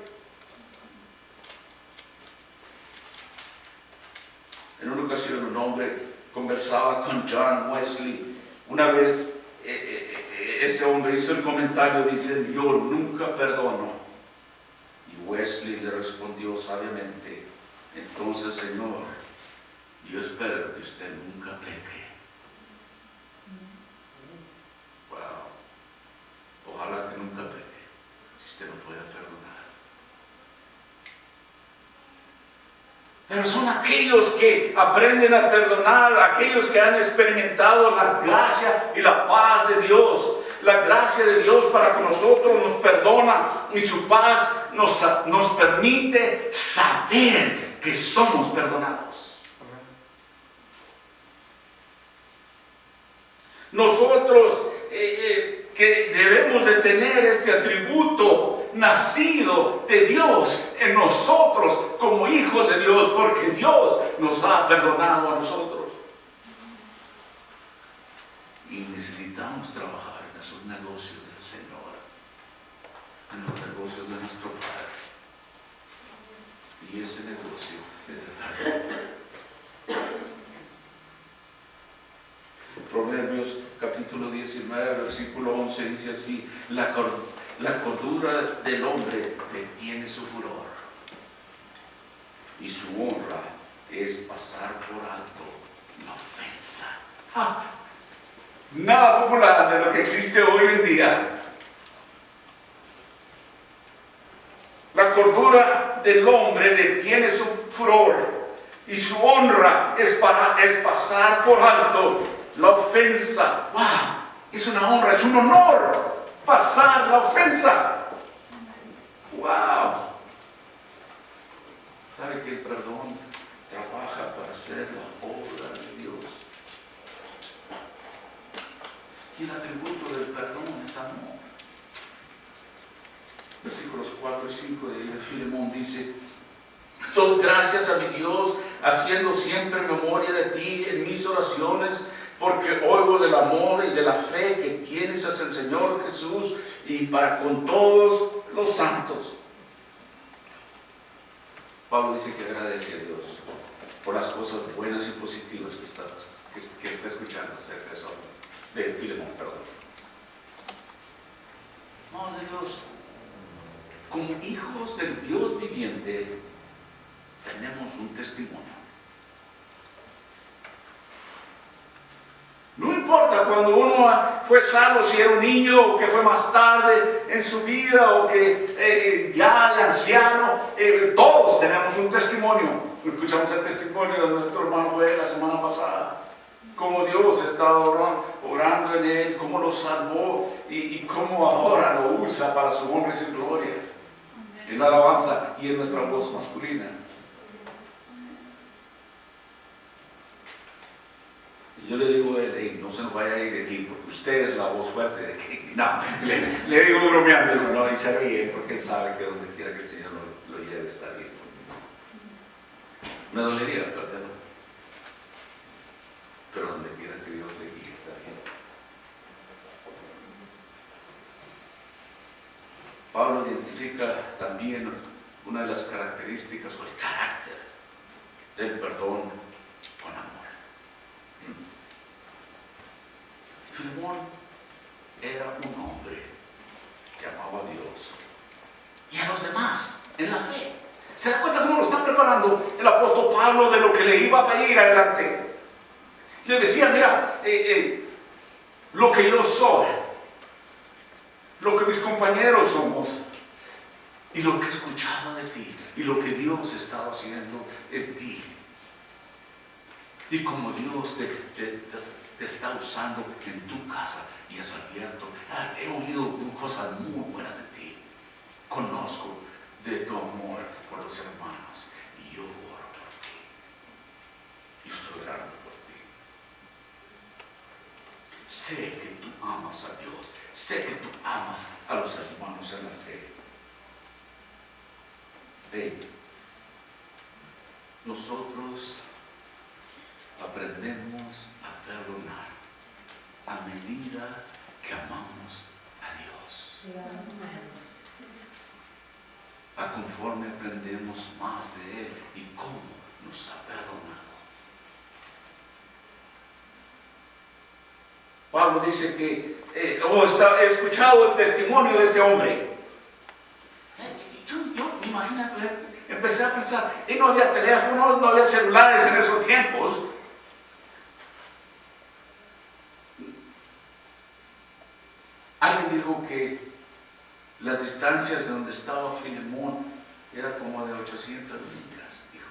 En una ocasión un hombre conversaba con John Wesley. Una vez ese hombre hizo el comentario, dice, yo nunca perdono. Y Wesley le respondió sabiamente, entonces, Señor, yo espero que usted nunca peque. Wow. Ojalá que nunca peque, si usted no puede perdonar. Pero son aquellos que aprenden a perdonar, aquellos que han experimentado la gracia y la paz de Dios. La gracia de Dios para con nosotros nos perdona y su paz nos permite saber que somos perdonados. Nosotros que debemos de tener este atributo nacido de Dios en nosotros como hijos de Dios, porque Dios nos ha perdonado a nosotros. Y necesitamos trabajar en esos negocios del Señor, en los negocios de nuestro Padre. Y ese negocio es el perdón. Proverbios capítulo 19, versículo 11 dice así, la cordura del hombre detiene su furor y su honra es pasar por alto la ofensa. Nada popular de lo que existe hoy en día. La cordura del hombre detiene su furor y su honra es pasar por alto la ofensa. ¡Wow! Es una honra, es un honor pasar la ofensa. ¡Wow! ¿Sabe que el perdón trabaja para hacer la obra de Dios? Y el atributo del perdón es amor. Versículos 4 y 5 de Filemón dice, doy gracias a mi Dios, haciendo siempre memoria de ti en mis oraciones, porque oigo del amor y de la fe que tienes hacia el Señor Jesús y para con todos los santos. Pablo dice que agradece a Dios por las cosas buenas y positivas que está escuchando acerca de eso, de Filemón, perdón. Vamos de Dios. Como hijos del Dios viviente, tenemos un testimonio. No importa cuando uno fue salvo, si era un niño o que fue más tarde en su vida o que ya de anciano, todos tenemos un testimonio. Escuchamos el testimonio de nuestro hermano Joel la semana pasada. Cómo Dios estaba orando en él, cómo lo salvó y cómo ahora lo usa para su honra y su gloria. En la alabanza y en nuestra voz masculina. Y yo le digo a él, hey, no se nos vaya a ir de aquí, porque usted es la voz fuerte de aquí. No, le digo bromeando, digo, no, y se ríe, porque él sabe que donde quiera que el Señor lo lleve está bien. Me dolería perderlo, pero donde quiera que Dios le guíe está bien. Pablo identifica también una de las características o el carácter del perdón con amor. Filemón era un hombre que amaba a Dios y a los demás en la fe. ¿Se da cuenta cómo lo está preparando el apóstol Pablo de lo que le iba a pedir adelante? Le decía, mira, lo que yo soy, lo que mis compañeros somos, y lo que he escuchado de ti, y lo que Dios estaba haciendo en ti, y como Dios te está usando en tu casa y has abierto. He oído cosas muy buenas de ti. Conozco de tu amor por los hermanos y yo oro por ti. Yo estoy orando por ti. Sé que tú amas a Dios. Sé que tú amas a los hermanos en la fe. Nosotros aprendemos a perdonar a medida que amamos a Dios. A conforme aprendemos más de Él y cómo nos ha perdonado. Pablo dice que he escuchado el testimonio de este hombre. Yo me imagino, empecé a pensar, y no había teléfonos, no había celulares en esos tiempos. Alguien dijo que las distancias de donde estaba Filemón era como de 800 millas. Dijo,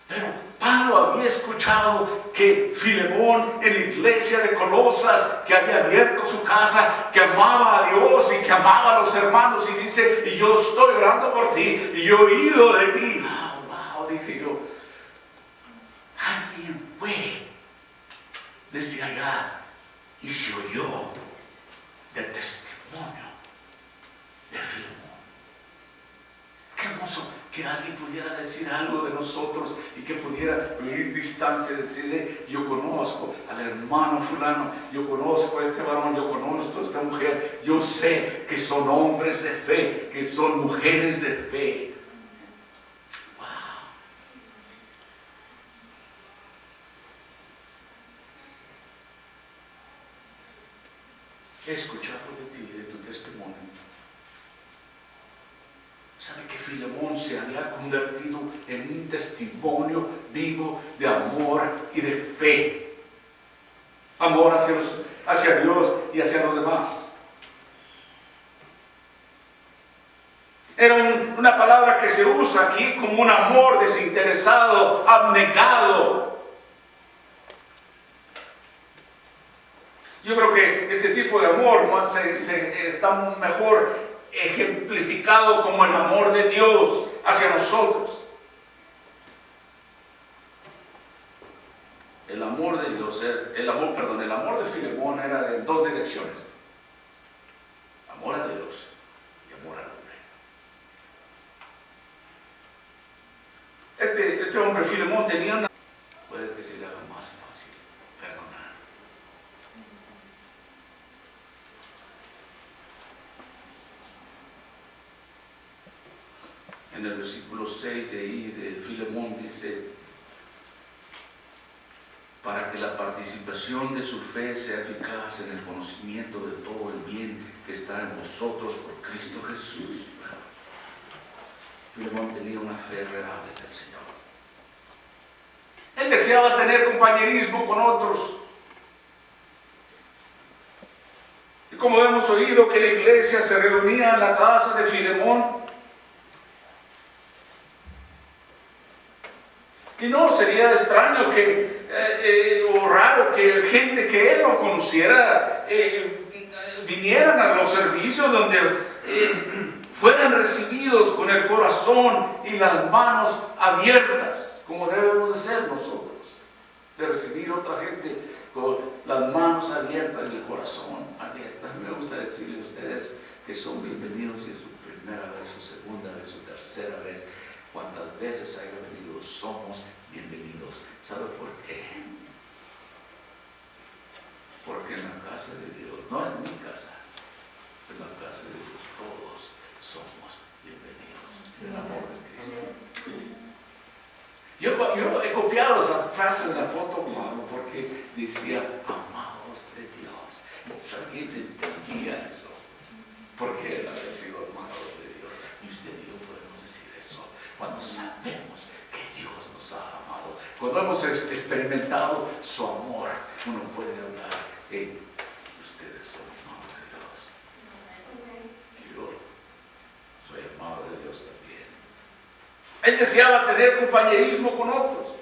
pero Pablo había escuchado que Filemón en la iglesia de Colosas, que había abierto su casa, que amaba a Dios y que amaba a los hermanos, y dice, y yo estoy orando por ti, y yo he oído de ti. Wow, dije yo, alguien fue desde allá y se oyó del testimonio de Filemón. Qué hermoso que alguien pudiera decir algo de nosotros y que pudiera vivir distancia y decirle, yo conozco al hermano fulano, yo conozco a este varón, yo conozco a esta mujer, yo sé que son hombres de fe, que son mujeres de fe. He escuchado de ti, de tu testimonio. ¿Sabe que Filemón se había convertido en un testimonio vivo de amor y de fe? Amor hacia Dios y hacia los demás. Era una palabra que se usa aquí como un amor desinteresado, abnegado. Yo creo que este tipo de amor está mejor ejemplificado como el amor de Dios hacia nosotros. El amor de Dios, el amor de Filemón era de dos direcciones. Amor a Dios y amor al hombre. Este hombre Filemón tenía una... Puede que se le haga más fácil perdonar. En el versículo 6 de ahí de Filemón dice, para que la participación de su fe sea eficaz en el conocimiento de todo el bien que está en vosotros por Cristo Jesús. Filemón tenía una fe real en el Señor. Él deseaba tener compañerismo con otros. Y como hemos oído que la iglesia se reunía en la casa de Filemón, y no sería extraño o raro que gente que él no conociera vinieran a los servicios donde fueran recibidos con el corazón y las manos abiertas, como debemos de ser nosotros, de recibir a otra gente con las manos abiertas y el corazón abierto. Me gusta decirle a ustedes que son bienvenidos si es su primera vez, su segunda vez, su tercera vez. Cuantas veces haya venido, somos bienvenidos. ¿Sabe por qué? Porque en la casa de Dios, no en mi casa, En la casa de Dios todos somos bienvenidos en el amor de Cristo. Yo he copiado esa frase de la foto, Pablo, porque decía, amados de Dios. ¿Sabe qué? Entendía eso. Porque él había sido amado de Dios. Y usted y yo podemos decir eso cuando sabemos que Dios nos ha amado. Cuando hemos experimentado su amor, uno puede hablar, ustedes son amados de Dios. Y yo soy amado de Dios también. Él deseaba tener compañerismo con otros.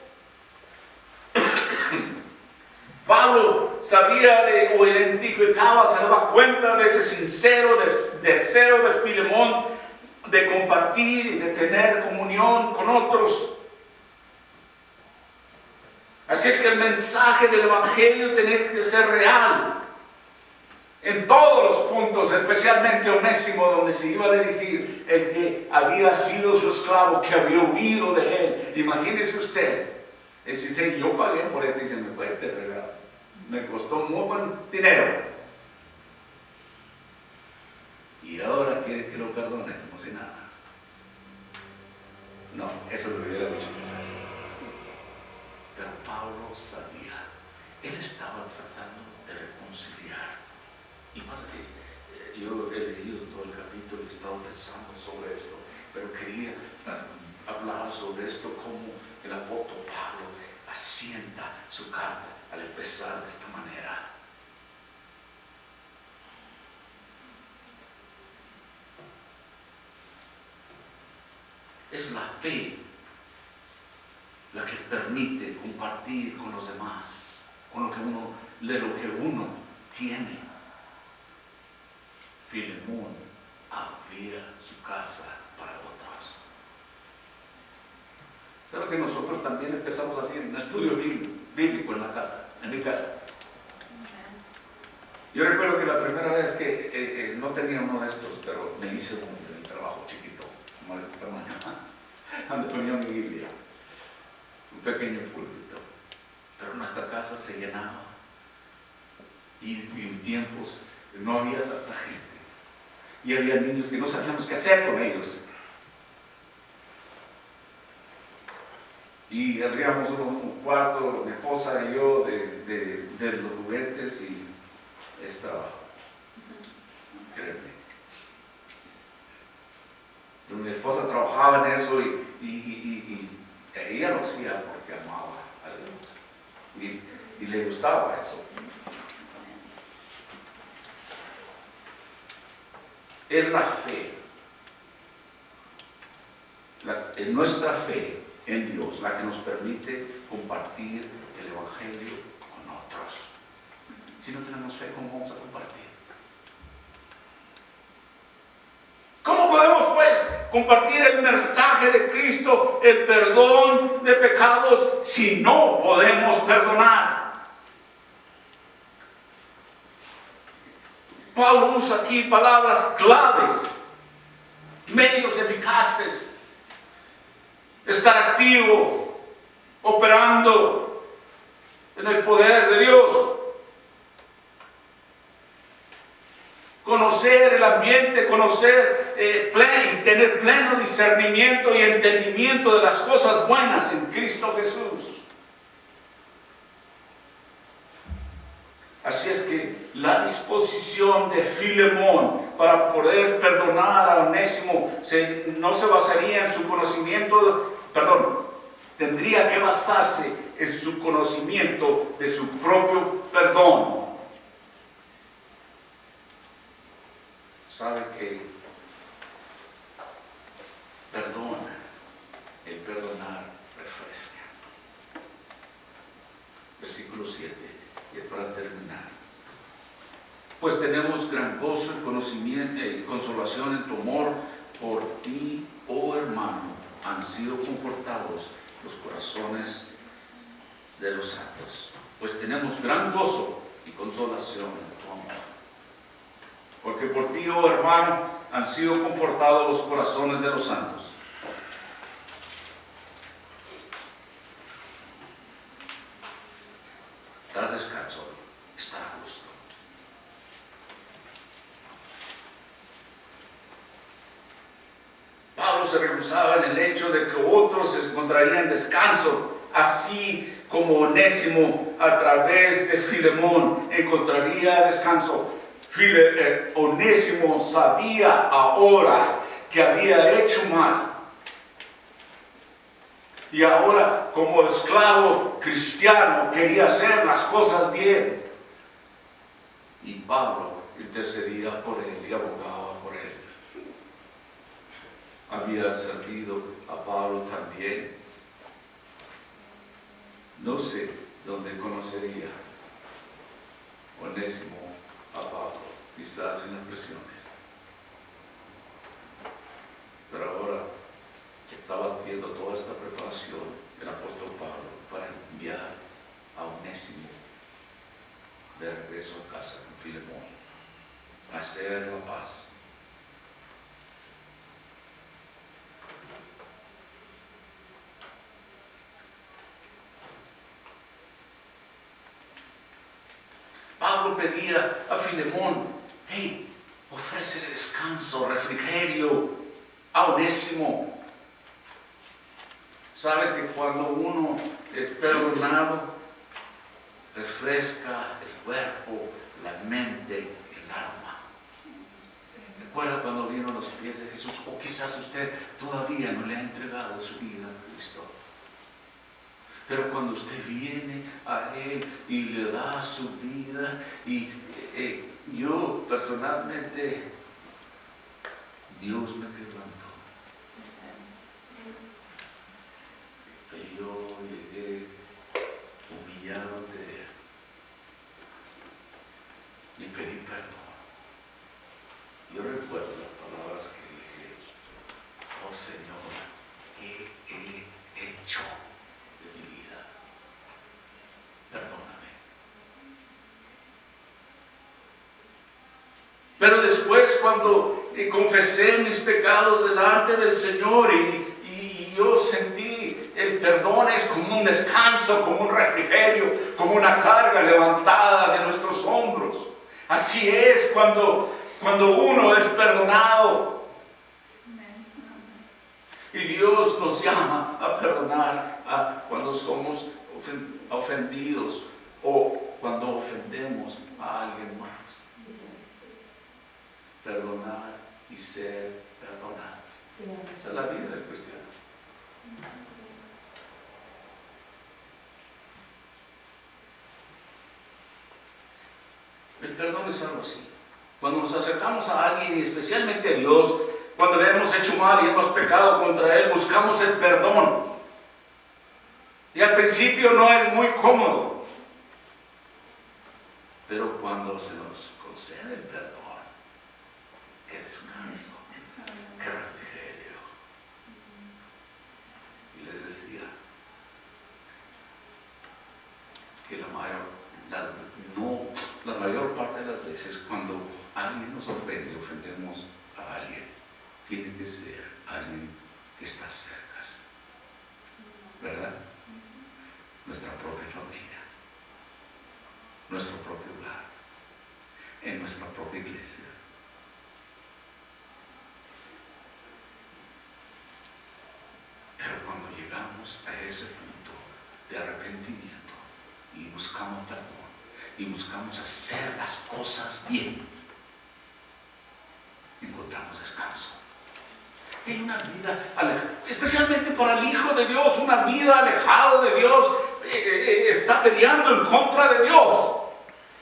Pablo sabía o identificaba, se daba cuenta de ese sincero deseo de Filemón de compartir y de tener comunión con otros. Así es que el mensaje del Evangelio tenía que ser real en todos los puntos, especialmente Onésimo, donde se iba a dirigir el que había sido su esclavo, que había huido de él. Imagínese usted, dice, yo pagué por esto y se me fue este regalo. Me costó muy buen dinero. Y ahora quiere que lo perdone como si nada. No, eso lo hubiera dicho quizá. Pero Pablo sabía, él estaba tratando de reconciliar. Y pasa que yo he leído todo el capítulo y he estado pensando sobre esto, pero quería hablar sobre esto, como el apóstol Pablo asienta su carta al empezar de esta manera. Es la fe la que permite compartir con los demás, con lo que uno tiene. Filemón abría su casa para otros. ¿Sabe que nosotros también empezamos así en un estudio bíblico en la casa, en mi casa? Yo recuerdo que la primera vez que no tenía uno de estos, pero me hice uno de mi trabajo chiquito, como de este tamaño, donde ponía mi Biblia, un pequeño púlpito. Pero nuestra casa se llenaba y en tiempos no había tanta gente. Y había niños que no sabíamos qué hacer con ellos. Y abríamos un cuarto, mi esposa y yo, de los juguetes, y es trabajo. Créeme. Mi esposa trabajaba en eso y ella lo hacía porque amaba a Dios. Y le gustaba eso. Es la fe, nuestra fe en Dios, la que nos permite compartir el Evangelio con otros. Si no tenemos fe, ¿cómo vamos a compartir? ¿Cómo podemos, pues, compartir el mensaje de Cristo, el perdón de pecados, si no podemos perdonar? Pablo usa aquí palabras claves, medios eficaces. Estar activo, operando en el poder de Dios. Conocer el ambiente, y tener pleno discernimiento y entendimiento de las cosas buenas en Cristo Jesús. Así es que la disposición de Filemón para poder perdonar a Onésimo no se basaría en su conocimiento, tendría que basarse en su conocimiento de su propio perdón. Sabe que el perdonar refresca. Versículo 7. Y para terminar, pues tenemos gran gozo y conocimiento y consolación en tu amor por ti, oh hermano, han sido confortados los corazones de los santos. Pues tenemos gran gozo y consolación en tu amor, porque por ti, oh hermano, han sido confortados los corazones de los santos. Dar descanso, estar a gusto. se regozaba en el hecho de que otros encontrarían descanso, así como Onésimo a través de Filemón encontraría descanso. Onésimo sabía ahora que había hecho mal. Y ahora, como esclavo cristiano, quería hacer las cosas bien. Y Pablo intercedía por él y abogaba por él. Había servido a Pablo también. No sé dónde conocería Onésimo a Pablo, quizás en las prisiones. Pero ahora estaba haciendo toda esta preparación el apóstol Pablo para enviar a Onésimo de regreso a casa con Filemón, a hacer la paz. Pablo pedía a Filemón, hey, ofrécele descanso, refrigerio a Onésimo. Sabe que cuando uno es perdonado, refresca el cuerpo, la mente, el alma. ¿Recuerda cuando vino a los pies de Jesús? O quizás usted todavía no le ha entregado su vida a Cristo. Pero cuando usted viene a Él y le da su vida, y yo personalmente, Dios me quebrantó. Y yo llegué humillado ante Él y pedí perdón. Yo recuerdo las palabras que dije, oh Señor, ¿qué he hecho de mi vida? Perdóname. Pero después, cuando confesé mis pecados delante del Señor y yo sentí el perdón, es como un descanso, como un refrigerio, como una carga levantada de nuestros hombros. Así es cuando uno es perdonado. Y Dios nos llama a perdonar cuando somos ofendidos o cuando ofendemos a alguien más. Perdonar y ser perdonados. Esa es la vida del cristiano. El perdón es algo así. Cuando nos acercamos a alguien y especialmente a Dios, cuando le hemos hecho mal y hemos pecado contra Él, buscamos el perdón. Y al principio no es muy cómodo. Pero cuando se nos concede el perdón, qué descanso, qué refrigerio. Y les decía que la mayor parte de las veces cuando alguien nos ofende, ofendemos a alguien, tiene que ser alguien que está cerca, ¿verdad? Nuestra propia familia, nuestro propio hogar, en nuestra propia iglesia. Pero cuando llegamos a ese punto de arrepentimiento y buscamos perdón y buscamos hacer las cosas bien, encontramos descanso. Hay una vida alejada, especialmente para el Hijo de Dios, una vida alejada de Dios, está peleando en contra de Dios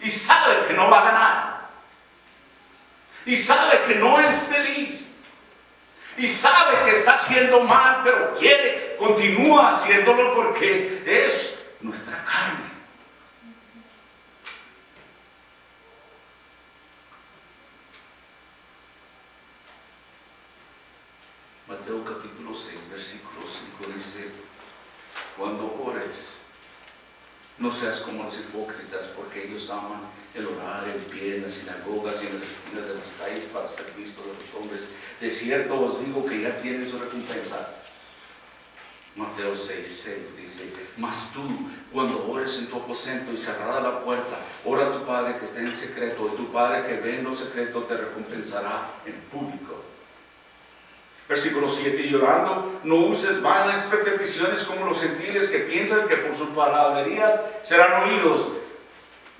y sabe que no va a ganar y sabe que no es feliz y sabe que está haciendo mal, pero continúa haciéndolo porque es nuestra carne. Mateo capítulo 6, versículo 5 dice, cuando ores, no seas como los hipócritas, porque ellos aman el orar en pie en las sinagogas y en las esquinas de las calles para ser vistos de los hombres. De cierto os digo que ya tienen su recompensa. Mateo 6 dice, mas tú, cuando ores en tu aposento y cerrada la puerta, ora a tu Padre que está en secreto, y tu Padre que ve en lo secreto te recompensará en público. Versículo 7, llorando, no uses vanas repeticiones como los gentiles que piensan que por sus palabrerías serán oídos.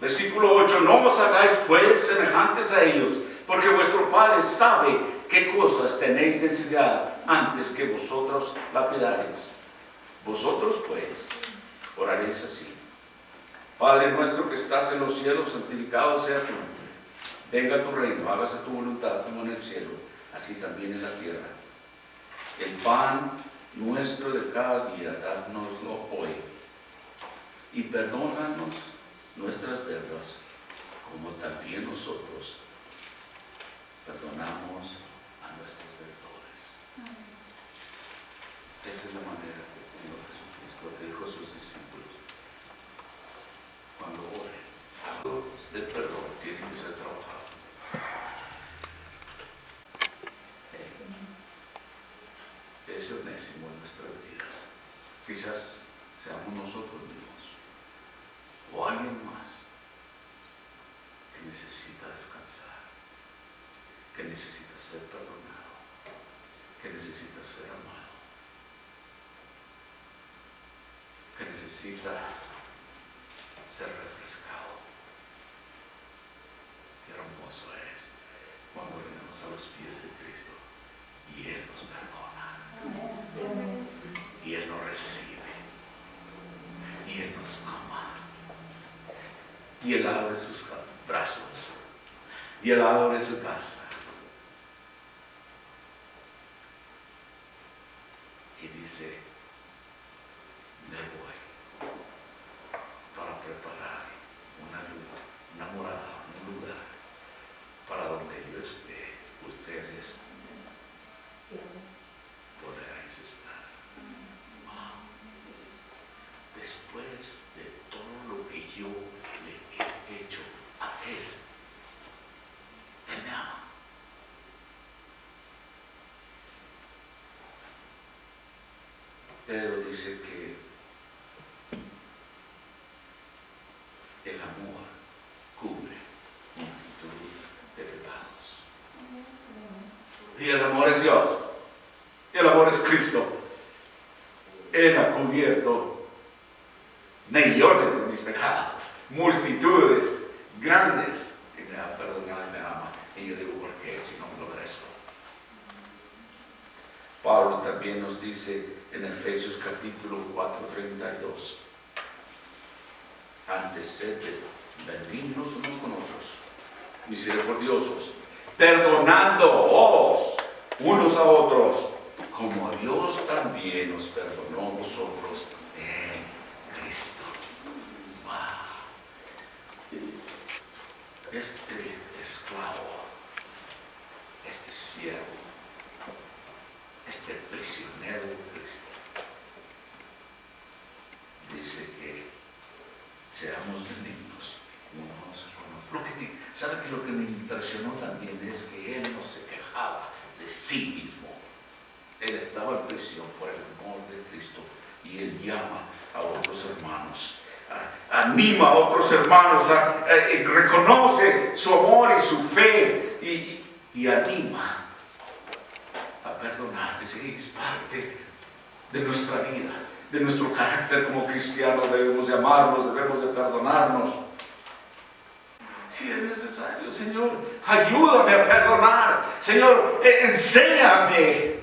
Versículo 8, no os hagáis pues semejantes a ellos, porque vuestro Padre sabe qué cosas tenéis necesidad antes que vosotros la pidáis. Vosotros pues oraréis así: Padre nuestro que estás en los cielos, santificado sea tu nombre. Venga tu reino, hágase tu voluntad como en el cielo, así también en la tierra. El pan nuestro de cada día, dádnoslo hoy. Y perdónanos nuestras deudas, como también nosotros perdonamos a nuestros deudores. Esa es la manera que el Señor Jesucristo le dijo a sus discípulos: cuando oren, algo del perdón tiene que ser trabajado. Ese onésimo en nuestras vidas, quizás seamos nosotros mismos o alguien más que necesita descansar, que necesita ser perdonado, que necesita ser amado, que necesita ser refrescado. Qué hermoso es cuando venimos a los pies de Cristo y Él nos perdona, y Él nos recibe, y Él nos ama, y Él abre sus brazos, y Él abre su casa, y dice: me voy para preparar una morada, un lugar para donde yo esté, ustedes podréis estar. Wow. Después de todo lo que yo le he hecho a Él, Él me ama. Pedro dice que el amor cubre multitud de pecados. Y el amor es Dios. Y el amor es Cristo. Él ha cubierto millones de mis pecados, multitudes grandes, y me ha perdonado y me ama. Y yo digo: ¿por qué? Si no me lo merezco. Pablo también nos dice en Efesios capítulo 4:32: antes sed benignos unos con otros, misericordiosos, perdonándoos unos a otros, como Dios también os perdonó a vosotros en Cristo. Wow. Este esclavo, este siervo, este prisionero de Cristo, dice que seamos benignos unos con otros. ¿Sabe que lo que me impresionó también es que él no se quejaba de sí mismo? Él estaba en prisión por el amor de Cristo y él llama a otros hermanos, anima a otros hermanos, reconoce su amor y su fe y anima a perdonar. Es parte de nuestra vida, de nuestro carácter como cristianos. Debemos de amarnos, debemos de perdonarnos. Si es necesario: Señor, ayúdame a perdonar. Señor, enséñame.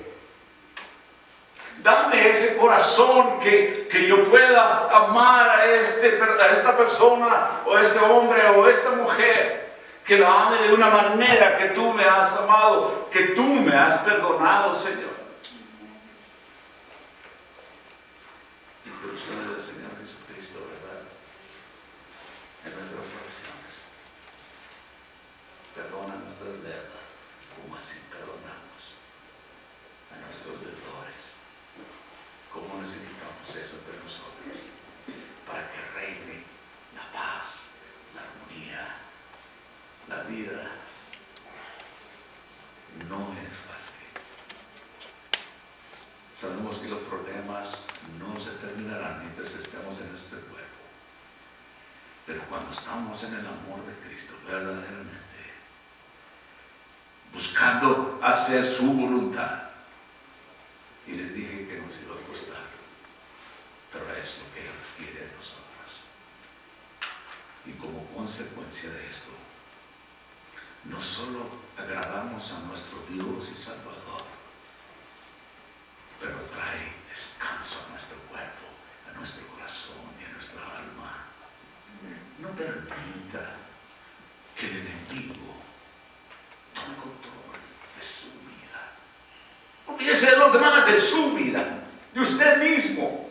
Dame ese corazón que yo pueda amar a esta persona, o a este hombre, o a esta mujer. Que la ame de una manera que tú me has amado, que tú me has perdonado, Señor. Instrucciones del Señor Jesucristo, ¿verdad? En nuestras oraciones: perdona nuestras deudas, como así perdonamos a nuestros deudores. ¿Cómo necesitamos eso entre nosotros? Para que reine la paz, la armonía, la vida. No es fácil. Sabemos que los problemas no se terminarán mientras estemos en este cuerpo. Pero cuando estamos en el amor de Cristo, verdaderamente buscando hacer su voluntad, es lo que Él quiere de nosotros. Y como consecuencia de esto, no solo agradamos a nuestro Dios y Salvador, pero trae descanso a nuestro cuerpo, a nuestro corazón y a nuestra alma. No permita que el enemigo tome control de su vida. Olvídese de los demás, de su vida, de usted mismo.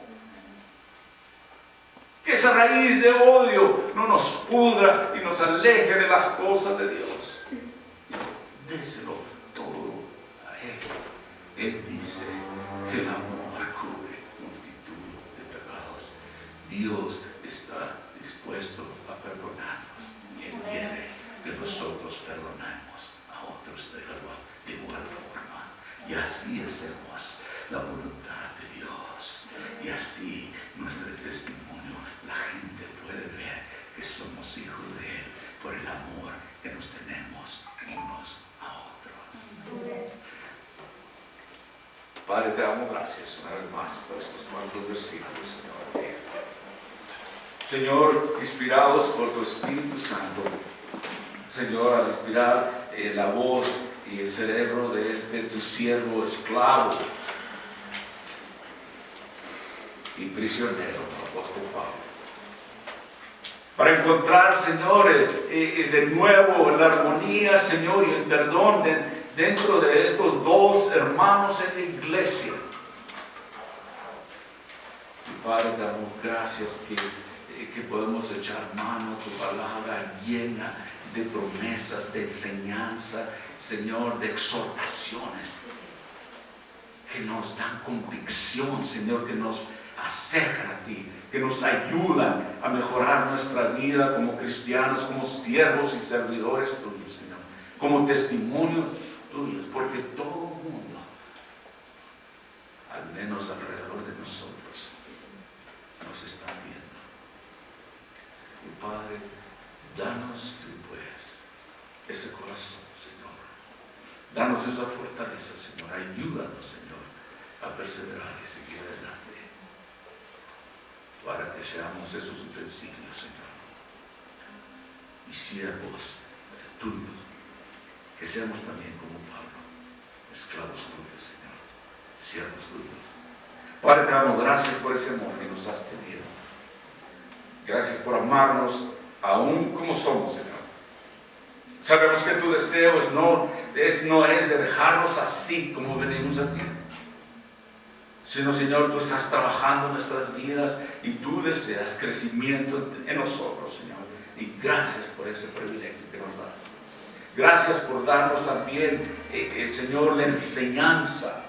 Que esa raíz de odio no nos pudra y nos aleje de las cosas de Dios. Déselo todo a Él. Él dice que el amor cubre multitud de pecados. Dios está dispuesto a perdonarnos y Él quiere que nosotros perdonemos a otros de igual forma. Y así hacemos la voluntad de Dios. Y así nuestro testimonio, la gente puede ver que somos hijos de Él por el amor que nos tenemos unos a otros. Padre, te damos gracias una vez más por estos cuantos versículos, Señor. Señor, inspirados por tu Espíritu Santo, Señor, al inspirar la voz y el cerebro de tu siervo esclavo y prisionero, apóstol Pablo, para encontrar, Señor, de nuevo la armonía, Señor, y el perdón dentro de estos dos hermanos en la iglesia. Y Padre, te damos gracias que podemos echar mano a tu palabra llena de promesas, de enseñanza, Señor, de exhortaciones que nos dan convicción, Señor, que nos acercan a ti, que nos ayudan a mejorar nuestra vida como cristianos, como siervos y servidores tuyos, Señor, como testimonios tuyos, porque todo el mundo, al menos alrededor de nosotros, nos está viendo. Y Padre, danos tú pues ese corazón, Señor. Danos esa fortaleza, Señor. Ayúdanos, Señor, a perseverar y seguir adelante, para que seamos esos utensilios, Señor, y siervos tuyos, que seamos también como Pablo, esclavos tuyos, Señor, siervos tuyos. Padre, te damos gracias por ese amor que nos has tenido. Gracias por amarnos aún como somos, Señor. Sabemos que tu deseo no es de dejarnos así como venimos a ti, sino, Señor, tú estás trabajando en nuestras vidas y tú deseas crecimiento en nosotros, Señor. Y gracias por ese privilegio que nos das. Gracias por darnos también, Señor, la enseñanza,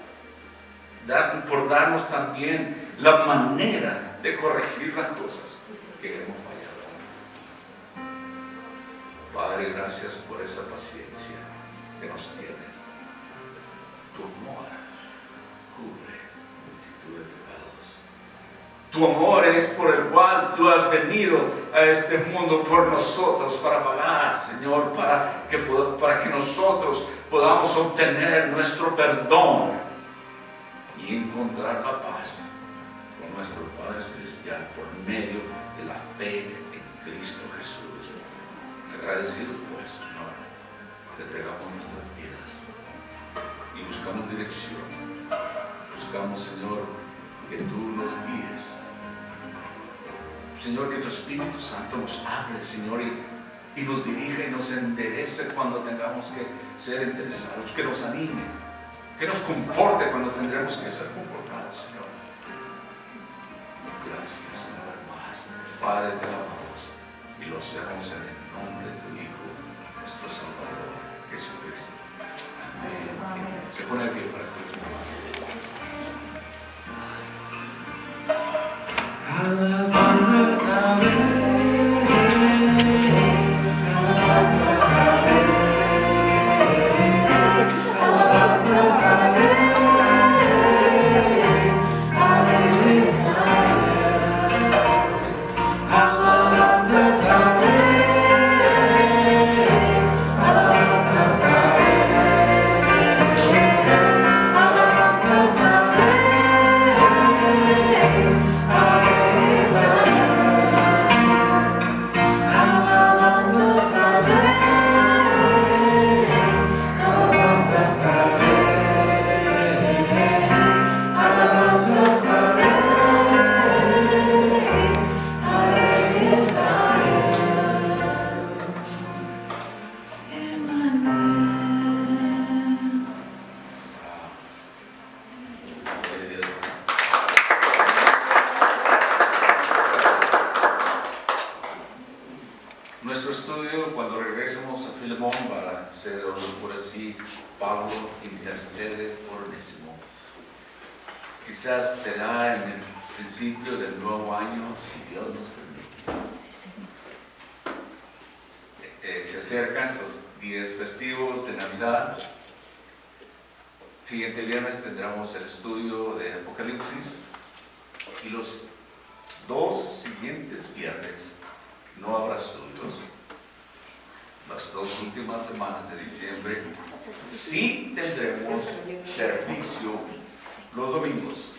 por darnos también la manera de corregir las cosas que hemos fallado. Padre, gracias por esa paciencia que nos tienes. Tu amor cubre multitud de pecados. Tu amor es por el cual tú has venido a este mundo por nosotros, para pagar, Señor, para que nosotros podamos obtener nuestro perdón y encontrar la paz con nuestro Padre Celestial por medio de la fe en Cristo Jesús. Agradecidos pues, Señor, te entregamos nuestras vidas y buscamos dirección. Buscamos, Señor, que tú nos guíes. Señor, que tu Espíritu Santo nos hable, Señor, y nos dirija y nos enderece cuando tengamos que ser interesados, que nos anime, que nos conforte cuando tendremos que ser confortados, Señor. Gracias, una vez más. Padre, te alabamos y lo hacemos en el nombre de tu Hijo, nuestro Salvador, Jesucristo. Amén. Se pone el pie para escuchar. Alabanzas a Alabanzas a tenemos a Filemón para hacer por así. Pablo intercede por Onésimo. Quizás será en el principio del nuevo año, si Dios nos permite. Se acercan esos días festivos de Navidad. Siguiente viernes tendremos el estudio de Apocalipsis y los 2 siguientes viernes no habrá estudios. Las 2 últimas semanas de diciembre sí tendremos servicio los domingos.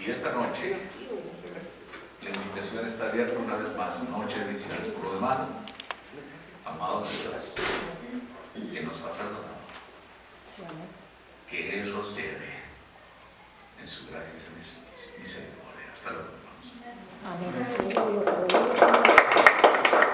Y esta noche la invitación está abierta una vez más, noche de visiones. Por lo demás, amados de Dios, que nos ha perdonado, que Él los lleve en su gracia y misericordia. Hasta luego, hermanos. Amén.